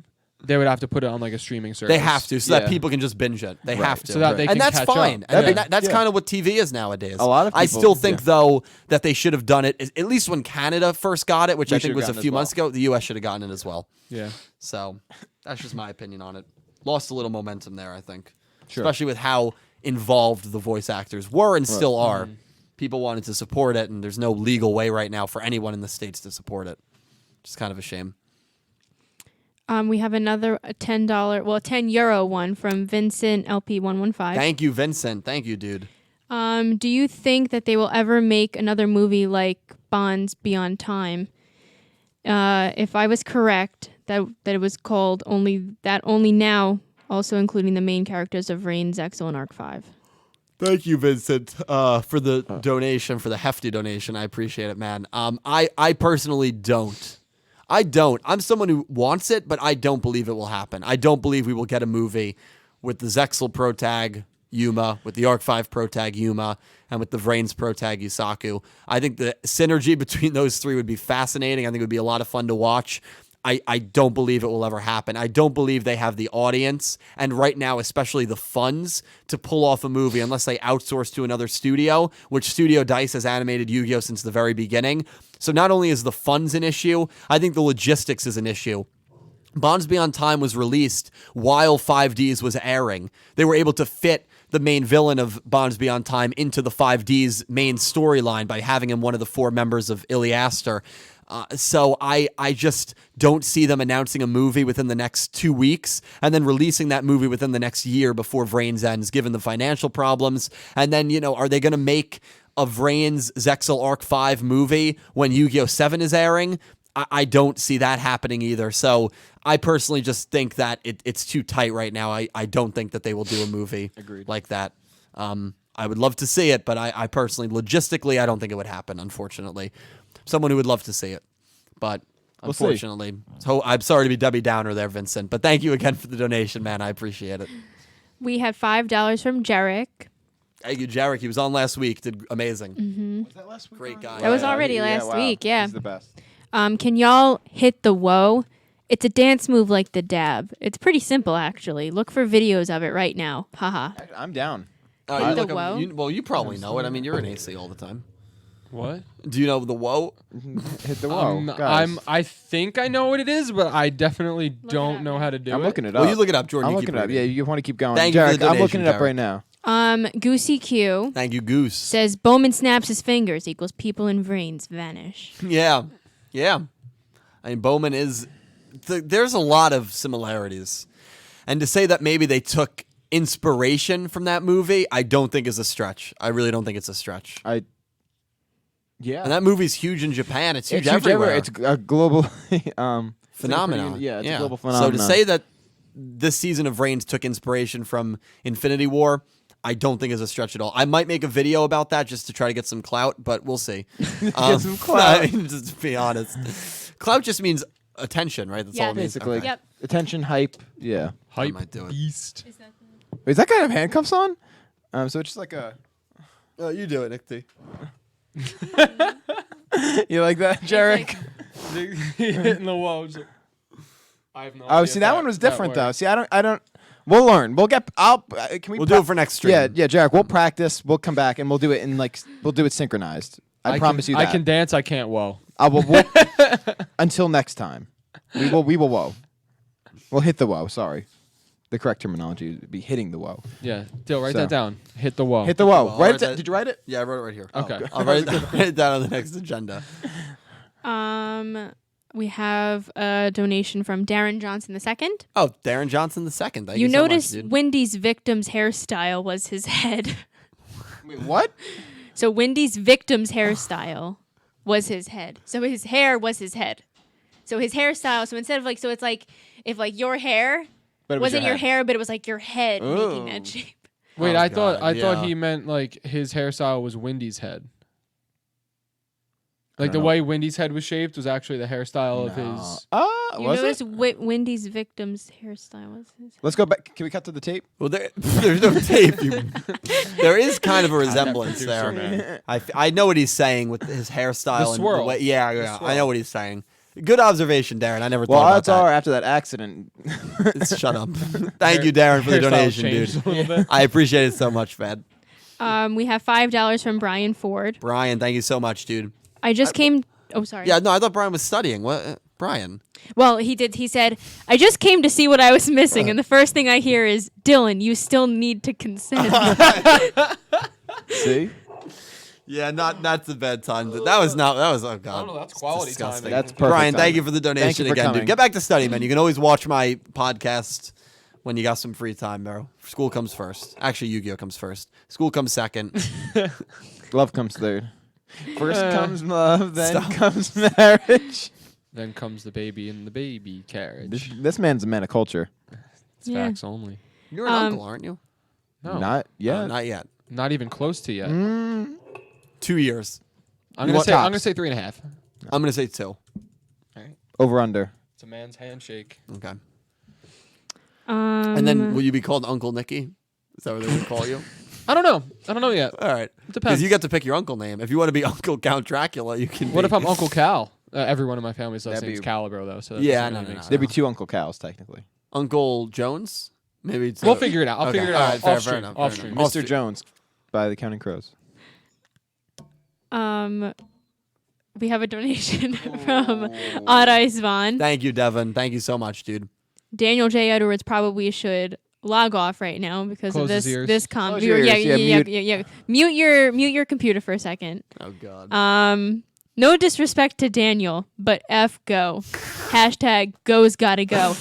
they would have to put it on like a streaming service. They have to, so that Yeah. people can just binge it. They have to. So that they and can that's catch fine. up. And Yeah. that's Yeah. kind of what TV is nowadays. A lot of I people- still think, yeah. though, that they should have done it, at least when Canada first got it, which We I should think have was a gotten few as well. months ago. The U.S. should have gotten it as well. Yeah. So that's just my opinion on it. Lost a little momentum there, I think. Sure. Especially with how involved the voice actors were and still are. People wanted to support it, and there's no legal way right now for anyone in the States to support it. Just kind of a shame. we have another €10 one from Vincent LP115. Thank you, Vincent. Thank you, dude. Do you think that they will ever make another movie like Bonds Beyond Time? If I was correct, that it was called Only Now, also including the main characters of VRAINS, Zexal, and Arc 5. Thank you, Vincent, for the donation, for the hefty donation. I appreciate it, man. I personally don't. I don't. I'm someone who wants it, but I don't believe it will happen. I don't believe we will get a movie with the Zexal pro tag Yuma, with the Arc 5 pro tag Yuma, and with the VRAINS pro tag Yusaku. I think the synergy between those three would be fascinating. I think it would be a lot of fun to watch. I don't believe it will ever happen. I don't believe they have the audience, and right now, especially the funds, to pull off a movie unless they outsource to another studio, which Studio Dice has animated Yu-Gi-Oh! Since the very beginning. So not only is the funds an issue, I think the logistics is an issue. Bonds Beyond Time was released while 5Ds was airing. They were able to fit the main villain of Bonds Beyond Time into the 5D's main storyline by having him one of the 4 members of Iliaster. So I just don't see them announcing a movie within the next 2 weeks and then releasing that movie within the next year before VRAINS ends, given the financial problems. And then, are they going to make a VRAINS Zexal Arc 5 movie when Yu-Gi-Oh! 7 is airing? I don't see that happening either. So I personally just think that it's too tight right now. I don't think that they will do a movie like that. I would love to see it, but I personally, logistically, I don't think it would happen, unfortunately. Someone who would love to see it, but unfortunately. So I'm sorry to be Debbie Downer there, Vincent, but thank you again for the donation, man. I appreciate it. We have $5 from Jarek. Thank you, Jarek. He was on last week. Did amazing. Was that last week? Great guy. That was already last wow. week, yeah. He's the best. Can y'all hit the whoa? It's a dance move like the dab. It's pretty simple, actually. Look for videos of it right now. Haha. I'm down. You The look up- woe? well, you probably know it. I mean, you're in AC all the time. What? Do you know the woe? Hit the whoa, guys. I think I know what it is, but I definitely it don't up, know man. how to do I'm it. looking it up. Well, you look it up, Jordan. I'm you looking keep it up. Yeah, reading. you want to keep going. Thank you for the Jarek, I'm donation, looking it up Jarek. right now. Goosey Q Thank you, Goose. says Bowman snaps his fingers equals people in VRAINS vanish. Yeah. I mean, Bowman is. There's a lot of similarities, and to say that maybe they took inspiration from that movie, I don't think is a stretch. I really don't think it's a stretch. Yeah. And that movie's huge in Japan. It's huge huge everywhere. It's a global Phenomenon. Yeah, it's a global phenomenon. So to say that this season of Reigns took inspiration from Infinity War, I don't think is a stretch at all. I might make a video about that just to try to get some clout, but we'll see. Get some clout. I mean, just to be honest. Clout just means attention, right? That's Yeah, all it means. basically, Okay. Yep. attention, hype. Yeah. Hype might do it. beast. Wait, is that guy have handcuffs on? So it's just like a. Oh, you do it, Nick T. You like that, Jarek? Hitting the wall. Just like, I have no Oh, idea see, if that one was that different though. works. See, I don't. We'll learn. We'll get. Can we? We'll do it for next stream. Yeah, Jarek. We'll practice. We'll come back and we'll do it in we'll do it synchronized. I promise you that. I can dance. I can't. Whoa. Until next time, we will whoa. We'll hit the whoa. Sorry, the correct terminology would be hitting the whoa. Yeah. Dill, write So. that down. Hit the wall. Hit the whoa. Well, Write I'll it down. write Did you write it? Yeah, I wrote it right here. Okay. I'll write it down on the next agenda. We have a donation from Darren Johnson II. Oh, Darren Johnson II. Thank you You so much, notice dude. Wendy's victim's hairstyle was his head. Wait, what? So Wendy's victim's hairstyle was his head. So his hair was his head. So his hairstyle. So instead of like, so it's like if like your hair But it was wasn't your head. hair, but it was like your head making Ooh. that shape. Wait, Oh, I God, thought yeah. he meant like his hairstyle was Wendy's head. Like the don't know. way Wendy's head was shaped was actually the hairstyle of his. You Was notice it? Wendy's victim's hairstyle was his. Let's go back. Can we cut to the tape? Well, there's no tape. There is kind of a resemblance producer, there. man. I know what he's saying with his hairstyle. The and swirl. way, yeah, The I swirl. know what he's saying. Good observation, Darren. I never Well, thought odds about are after that accident. that. Shut up. Thank you, Darren, for the Hairstyle donation, changed dude. a little bit. I appreciate it so much, man. We have $5 from Brian Ford. Brian, thank you so much, dude. I just came. Oh, sorry. Yeah, no, I thought Brian was studying. What, Brian? Well, he did. He said, "I just came to see what I was missing," and the first thing I hear is, "Dylan, you still need to consent." See? Yeah, that's a bad time. That was oh god. I don't know, that's quality disgusting. time. That's perfect. Brian, thank timing. you for the donation for again, coming. dude. Get back to study, man. You can always watch my podcast when you got some free time, bro. School comes first. Actually, Yu-Gi-Oh comes first. School comes second. Love comes third. First comes love, then Stop. comes marriage. Then comes the baby in the baby carriage. This man's a man of culture. It's Yeah. facts only. You're an uncle, aren't you? No, Not yet. Not yet. not even close to yet. 2 years. I'm You gonna want say I'm tops? gonna say 3.5. I'm gonna say 2. Over under. It's a man's handshake. Okay. And then will you be called Uncle Nicky? Is that what they would call you? I don't know yet. All right. It depends. Because you get to pick your uncle name. If you want to be Uncle Count Dracula, you can. What be. if I'm Uncle Cal? Everyone in my family's last That'd name's be- Calibro though. So that Yeah, doesn't no, really no, make no. There'd be two Uncle Cows, technically. Uncle Jones? Maybe it's We'll figure it out. I'll Okay. figure it All out. right, fair Off stream. enough, Off fair stream. enough. Mr. Jones by the Counting Crows. We have a donation from Odd Eyes Vaughn. Thank you, Devin. Thank you so much, dude. Daniel J. Edwards probably should log off right now because Close of his this ears. this Close your ears. Yeah, Mute your computer for a second. Oh God. No disrespect to Daniel, but F go. Hashtag goes gotta go.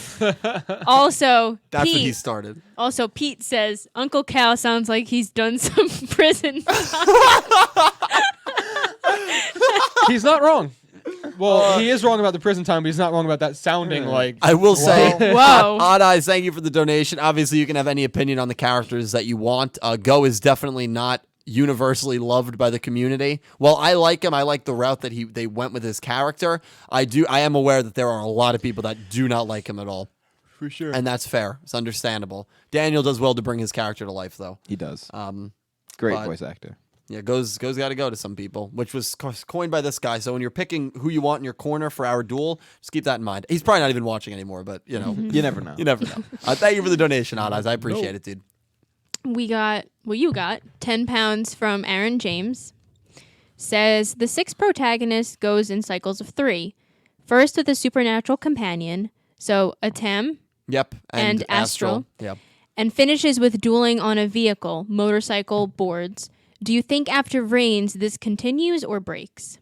Also, That's what he Pete. started. Also, Pete says Uncle Cal sounds like he's done some prison time. He's not wrong. Well, he is wrong about the prison time, but he's not wrong about that sounding like. I will say, Whoa. Odd Eyes, thank you for the donation. Obviously, you can have any opinion on the characters that you want. Go is definitely not universally loved by the community. While I like him, I like the route that they went with his character. I am aware that there are a lot of people that do not like him at all. For sure. And that's fair. It's understandable. Daniel does well to bring his character to life, though. He does. Um, Great but- voice actor. Yeah, goes got to go to some people, which was coined by this guy. So when you're picking who you want in your corner for our duel, just keep that in mind. He's probably not even watching anymore, but you know, You never know. you never know. Thank you for the donation, Odd Eyes. I appreciate it, dude. you got 10 pounds from Aaron James. Says the sixth protagonist goes in cycles of 3. First with a supernatural companion, so Atem, Yep. And Astral. Yep. and finishes with dueling on a vehicle, motorcycle, boards. Do you think after VRAINS this continues or breaks?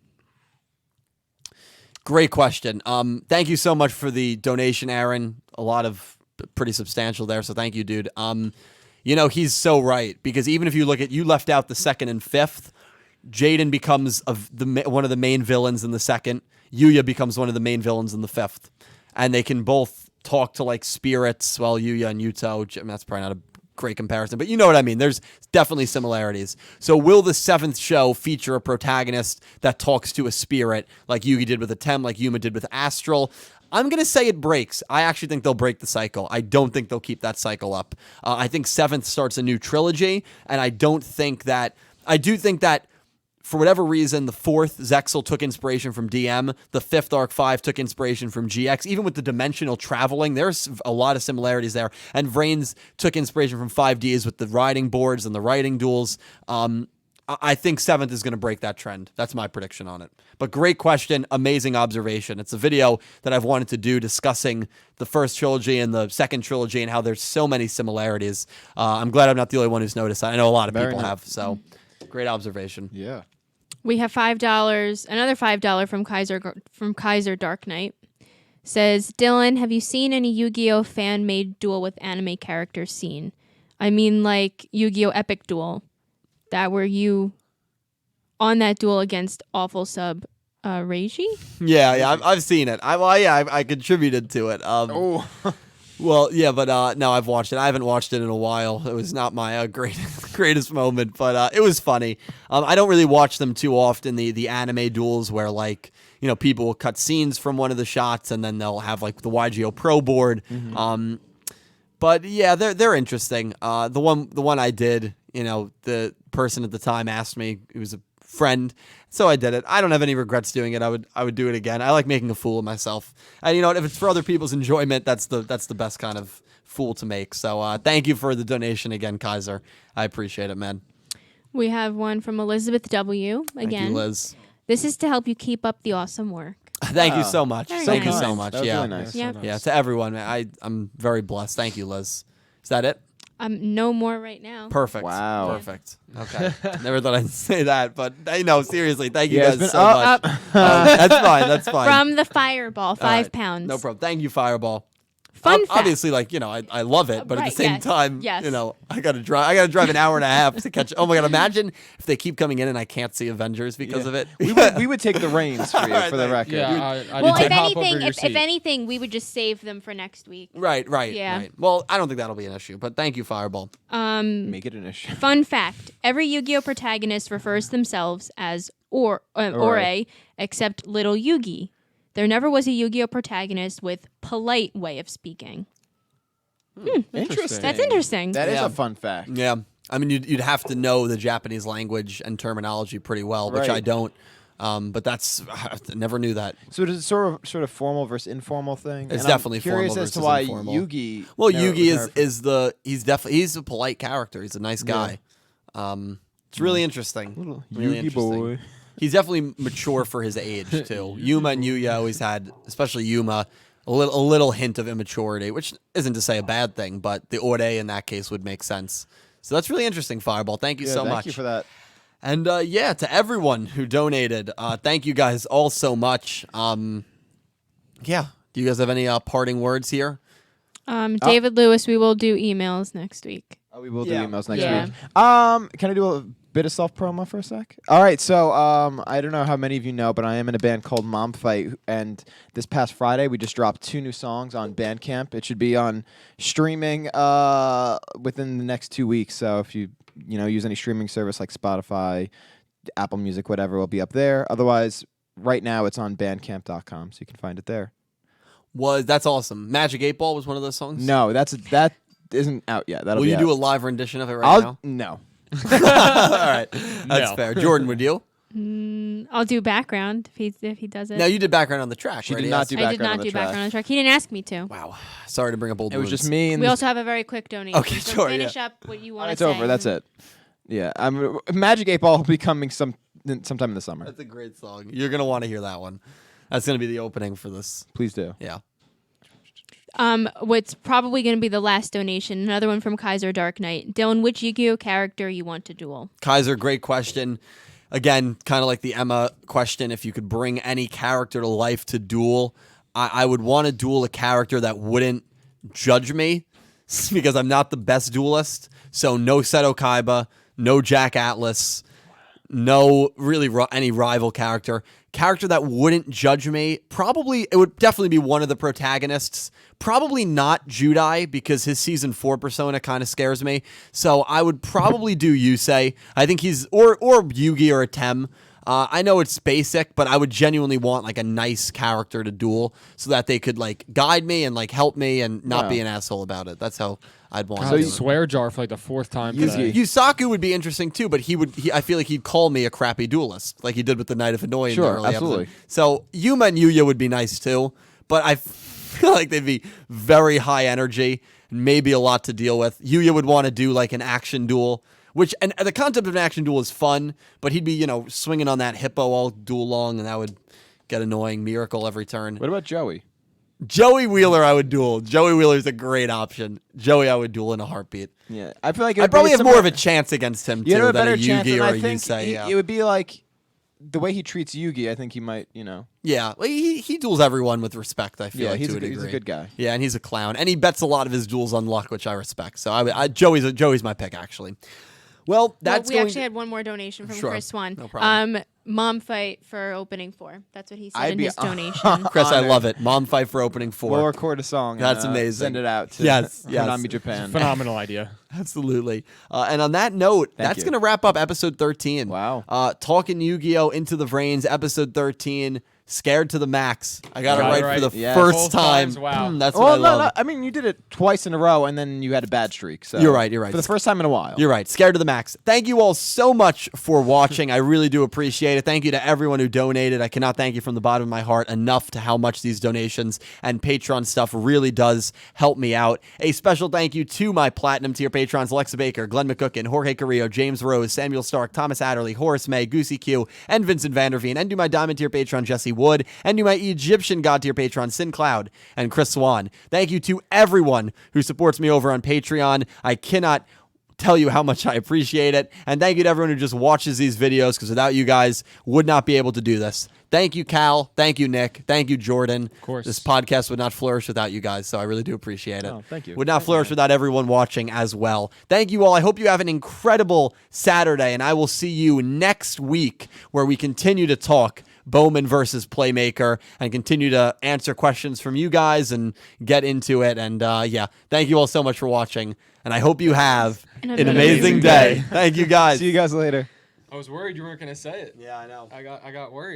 Great question. Thank you so much for the donation, Aaron. A lot of pretty substantial there, so thank you, dude. He's so right, because even if you look at, you left out the second and fifth, Jaden becomes one of the main villains in the second. Yugioh becomes one of the main villains in the fifth. And they can both talk to like spirits, well, Yugioh and Yuto. That's probably not a great comparison, but you know what I mean. There's definitely similarities. So will the seventh show feature a protagonist that talks to a spirit like Yugi did with Atem, like Yuma did with Astral? I'm going to say it breaks. I actually think they'll break the cycle. I don't think they'll keep that cycle up. I think seventh starts a new trilogy, and I do think that for whatever reason, the fourth, Zexal took inspiration from DM. The fifth, Arc 5, took inspiration from GX. Even with the dimensional traveling, there's a lot of similarities there. And VRAINS took inspiration from 5Ds with the riding boards and the riding duels. I think seventh is going to break that trend. That's my prediction on it. But great question, amazing observation. It's a video that I've wanted to do discussing the first trilogy and the second trilogy and how there's so many similarities. I'm glad I'm not the only one who's noticed that. I know a lot of people have, so great observation. Yeah. We have $5, another $5 from Kaiser Dark Knight. Says, Dylan, have you seen any Yu-Gi-Oh fan-made duel with anime characters seen? I mean, like Yu-Gi-Oh Epic Duel. That were you on that duel against awful sub Reiji? Yeah, I've seen it. I contributed to it. Well, yeah, but no, I've watched it. I haven't watched it in a while. It was not my greatest moment, but it was funny. I don't really watch them too often, the anime duels where, like, people will cut scenes from one of the shots and then they'll have, like, the YGO Pro board. Mm-hmm. But, yeah, they're interesting. The one I did, the person at the time asked me, it was a friend, so I did it. I don't have any regrets doing it. I would do it again. I like making a fool of myself, and you know what? If it's for other people's enjoyment, that's the best kind of fool to make. So thank you for the donation again, Kaiser. I appreciate it, man. We have one from Elizabeth W. Again, thank you, Liz. This is to help you keep up the awesome work. Thank you so much. Very Thank nice. you so much. That was Yeah, really nice. Yep. So yeah. nice. To everyone, man, I'm very blessed. Thank you, Liz. Is that it? No more right now. Perfect. Wow. Perfect. Okay. Never thought I'd say that, but seriously, thank you Yeah, it's guys been so much. That's fine. That's fine. From the Fireball, 5 All right. pounds. No problem. Thank you, Fireball. Fun fact. Obviously, I love it, but at Right, the same yes, time, yes. I gotta drive an hour and a half to catch. Oh my god! Imagine if they keep coming in and I can't see Avengers because of it. We would take the reins for you, All right, for the thank record. Yeah, I Well, did if hop over anything, your if seat. anything, we would just save them for next week. Right. Yeah. Right. Well, I don't think that'll be an issue, but thank you, Fireball. Make it an issue. Fun fact: every Yu-Gi-Oh protagonist refers to themselves as Ore, except Little Yugi. There never was a Yu-Gi-Oh protagonist with polite way of speaking. Interesting. That's interesting. That is Yeah. a fun fact. Yeah. I mean, you'd have to know the Japanese language and terminology pretty well, which Right. I don't. But I never knew that. So is it sort of formal versus informal thing? It's And I'm definitely curious formal as to versus why informal. Yugi. Well, never- Yugi was never- he's a polite character. He's a nice guy. It's really interesting. Little Really Yugi interesting. boy. He's definitely mature for his age too. Yuma and Yuya always had, especially Yuma, a little hint of immaturity, which isn't to say a bad thing, but the Ore in that case would make sense. So that's really interesting, Fireball. Thank you so much. Thank you for that. And to everyone who donated, thank you guys all so much. Do you guys have any parting words here? David Lewis, we will do emails next week. Oh, we will do Yeah. emails next Yeah. week. Can I do a bit of self promo for a sec? All right, so I don't know how many of you know, but I am in a band called Mom Fight, and this past Friday we just dropped 2 new songs on Bandcamp. It should be on streaming within the next 2 weeks. So if you use any streaming service like Spotify, Apple Music, whatever, it'll be up there. Otherwise, right now it's on Bandcamp.com, so you can find it there. That's awesome. Magic 8 Ball was one of those songs? No, that isn't out yet. That'll Will be you out. do a live rendition of it right now? No. All right. That's fair. Jordan, would you? I'll do background if he does it. Now you did background on the track. She right? did He not asked- do I did background not on the do track. background on the track. He didn't ask me to. Wow. Sorry to bring up old It was wounds. just me and We also have a very quick donation. Okay, so sure, finish yeah. up what you want to It's say. over. That's it. Yeah, Magic 8 Ball will be coming sometime in the summer. That's a great song. You're gonna want to hear that one. That's gonna be the opening for this. Please do. Yeah. What's probably going to be the last donation, another one from Kaiser Dark Knight. Dylan, which Yu-Gi-Oh character you want to duel? Kaiser, great question. Again, kind of like the Emma question. If you could bring any character to life to duel, I would want to duel a character that wouldn't judge me because I'm not the best duelist. So no Seto Kaiba, no Jack Atlas, no really any rival character. Character that wouldn't judge me. Probably, it would definitely be one of the protagonists. Probably not Judai because his season 4 persona kind of scares me. So I would probably do Yusei. I think he's, or Yugi or a Tem. I know it's basic, but I would genuinely want like a nice character to duel so that they could like guide me and like help me and not be an asshole about it. That's how I'd want God, to do it. swear jar for like the 4th time today. Yusaku would be interesting too, but I feel like he'd call me a crappy duelist, like he did with the Knight of Hanoi. Sure, in the early absolutely. episode. So Yuma and Yuya would be nice too, but I feel like they'd be very high energy and maybe a lot to deal with. Yuya would want to do like an action duel, and the concept of an action duel is fun, but he'd be swinging on that hippo all duel long, and that would get annoying. Miracle every turn. What about Joey? Joey Wheeler, I would duel. Joey Wheeler's a great option. Joey, I would duel in a heartbeat. Yeah, I feel like I'd probably have more of a chance against him too You know, a than better a chance. Yugi And or I a think Yusei. it would be like the way he treats Yugi. I think he might. Yeah, well, he duels everyone with respect. I feel Yeah, like he's to a a good- degree. he's a good guy. Yeah, and he's a clown, and he bets a lot of his duels on luck, which I respect. So Joey's my pick actually. Well, that's we actually had one more donation from Sure, Chris Swan. no problem. Mom fight for opening 4. That's what he said I'd in be his donation. Chris, I honored. love it. Mom fight for opening 4. We'll record a song. That's and, amazing. Send it out to Yes. Konami Japan. Phenomenal idea. Absolutely. And on that note, that's you. going to wrap up episode 13. Wow. Talking Yu-Gi-Oh! Into the VRAINS, episode 13. Scared to the max. I got it Got right it right. for the Yes. first Both time. times, wow. That's what Well, I love. no. I mean, you did it twice in a row, and then you had a bad streak. So You're right. For the first time in a while. You're right. Scared to the max. Thank you all so much for watching. I really do appreciate it. Thank you to everyone who donated. I cannot thank you from the bottom of my heart enough to how much these donations and Patreon stuff really does help me out. A special thank you to my platinum tier patrons, Alexa Baker, Glen McGookin, Jorge Carrillo, James Rose, Samuel Stark, Thomas Adderley, Horace Maye, Goosey Q, and Vincent Van Der Veen. And to my diamond tier patron, Jesse Wood. And to my Egyptian god tier patron, Syn Cloud, and Chris Swan. Thank you to everyone who supports me over on Patreon. I cannot tell you how much I appreciate it. And thank you to everyone who just watches these videos, because without you guys, would not be able to do this. Thank you, Cal. Thank you, Nick. Thank you, Jordan. Of course. This podcast would not flourish without you guys, so I really do appreciate it. Oh, thank you. Would not flourish without everyone watching as well. Thank you all. I hope you have an incredible Saturday, and I will see you next week where we continue to talk Bowman versus Playmaker and continue to answer questions from you guys and get into it. And thank you all so much for watching, and I hope you have An an amazing day. Thank you guys. See you guys later. I was worried you weren't going to say it. Yeah, I know. I got worried.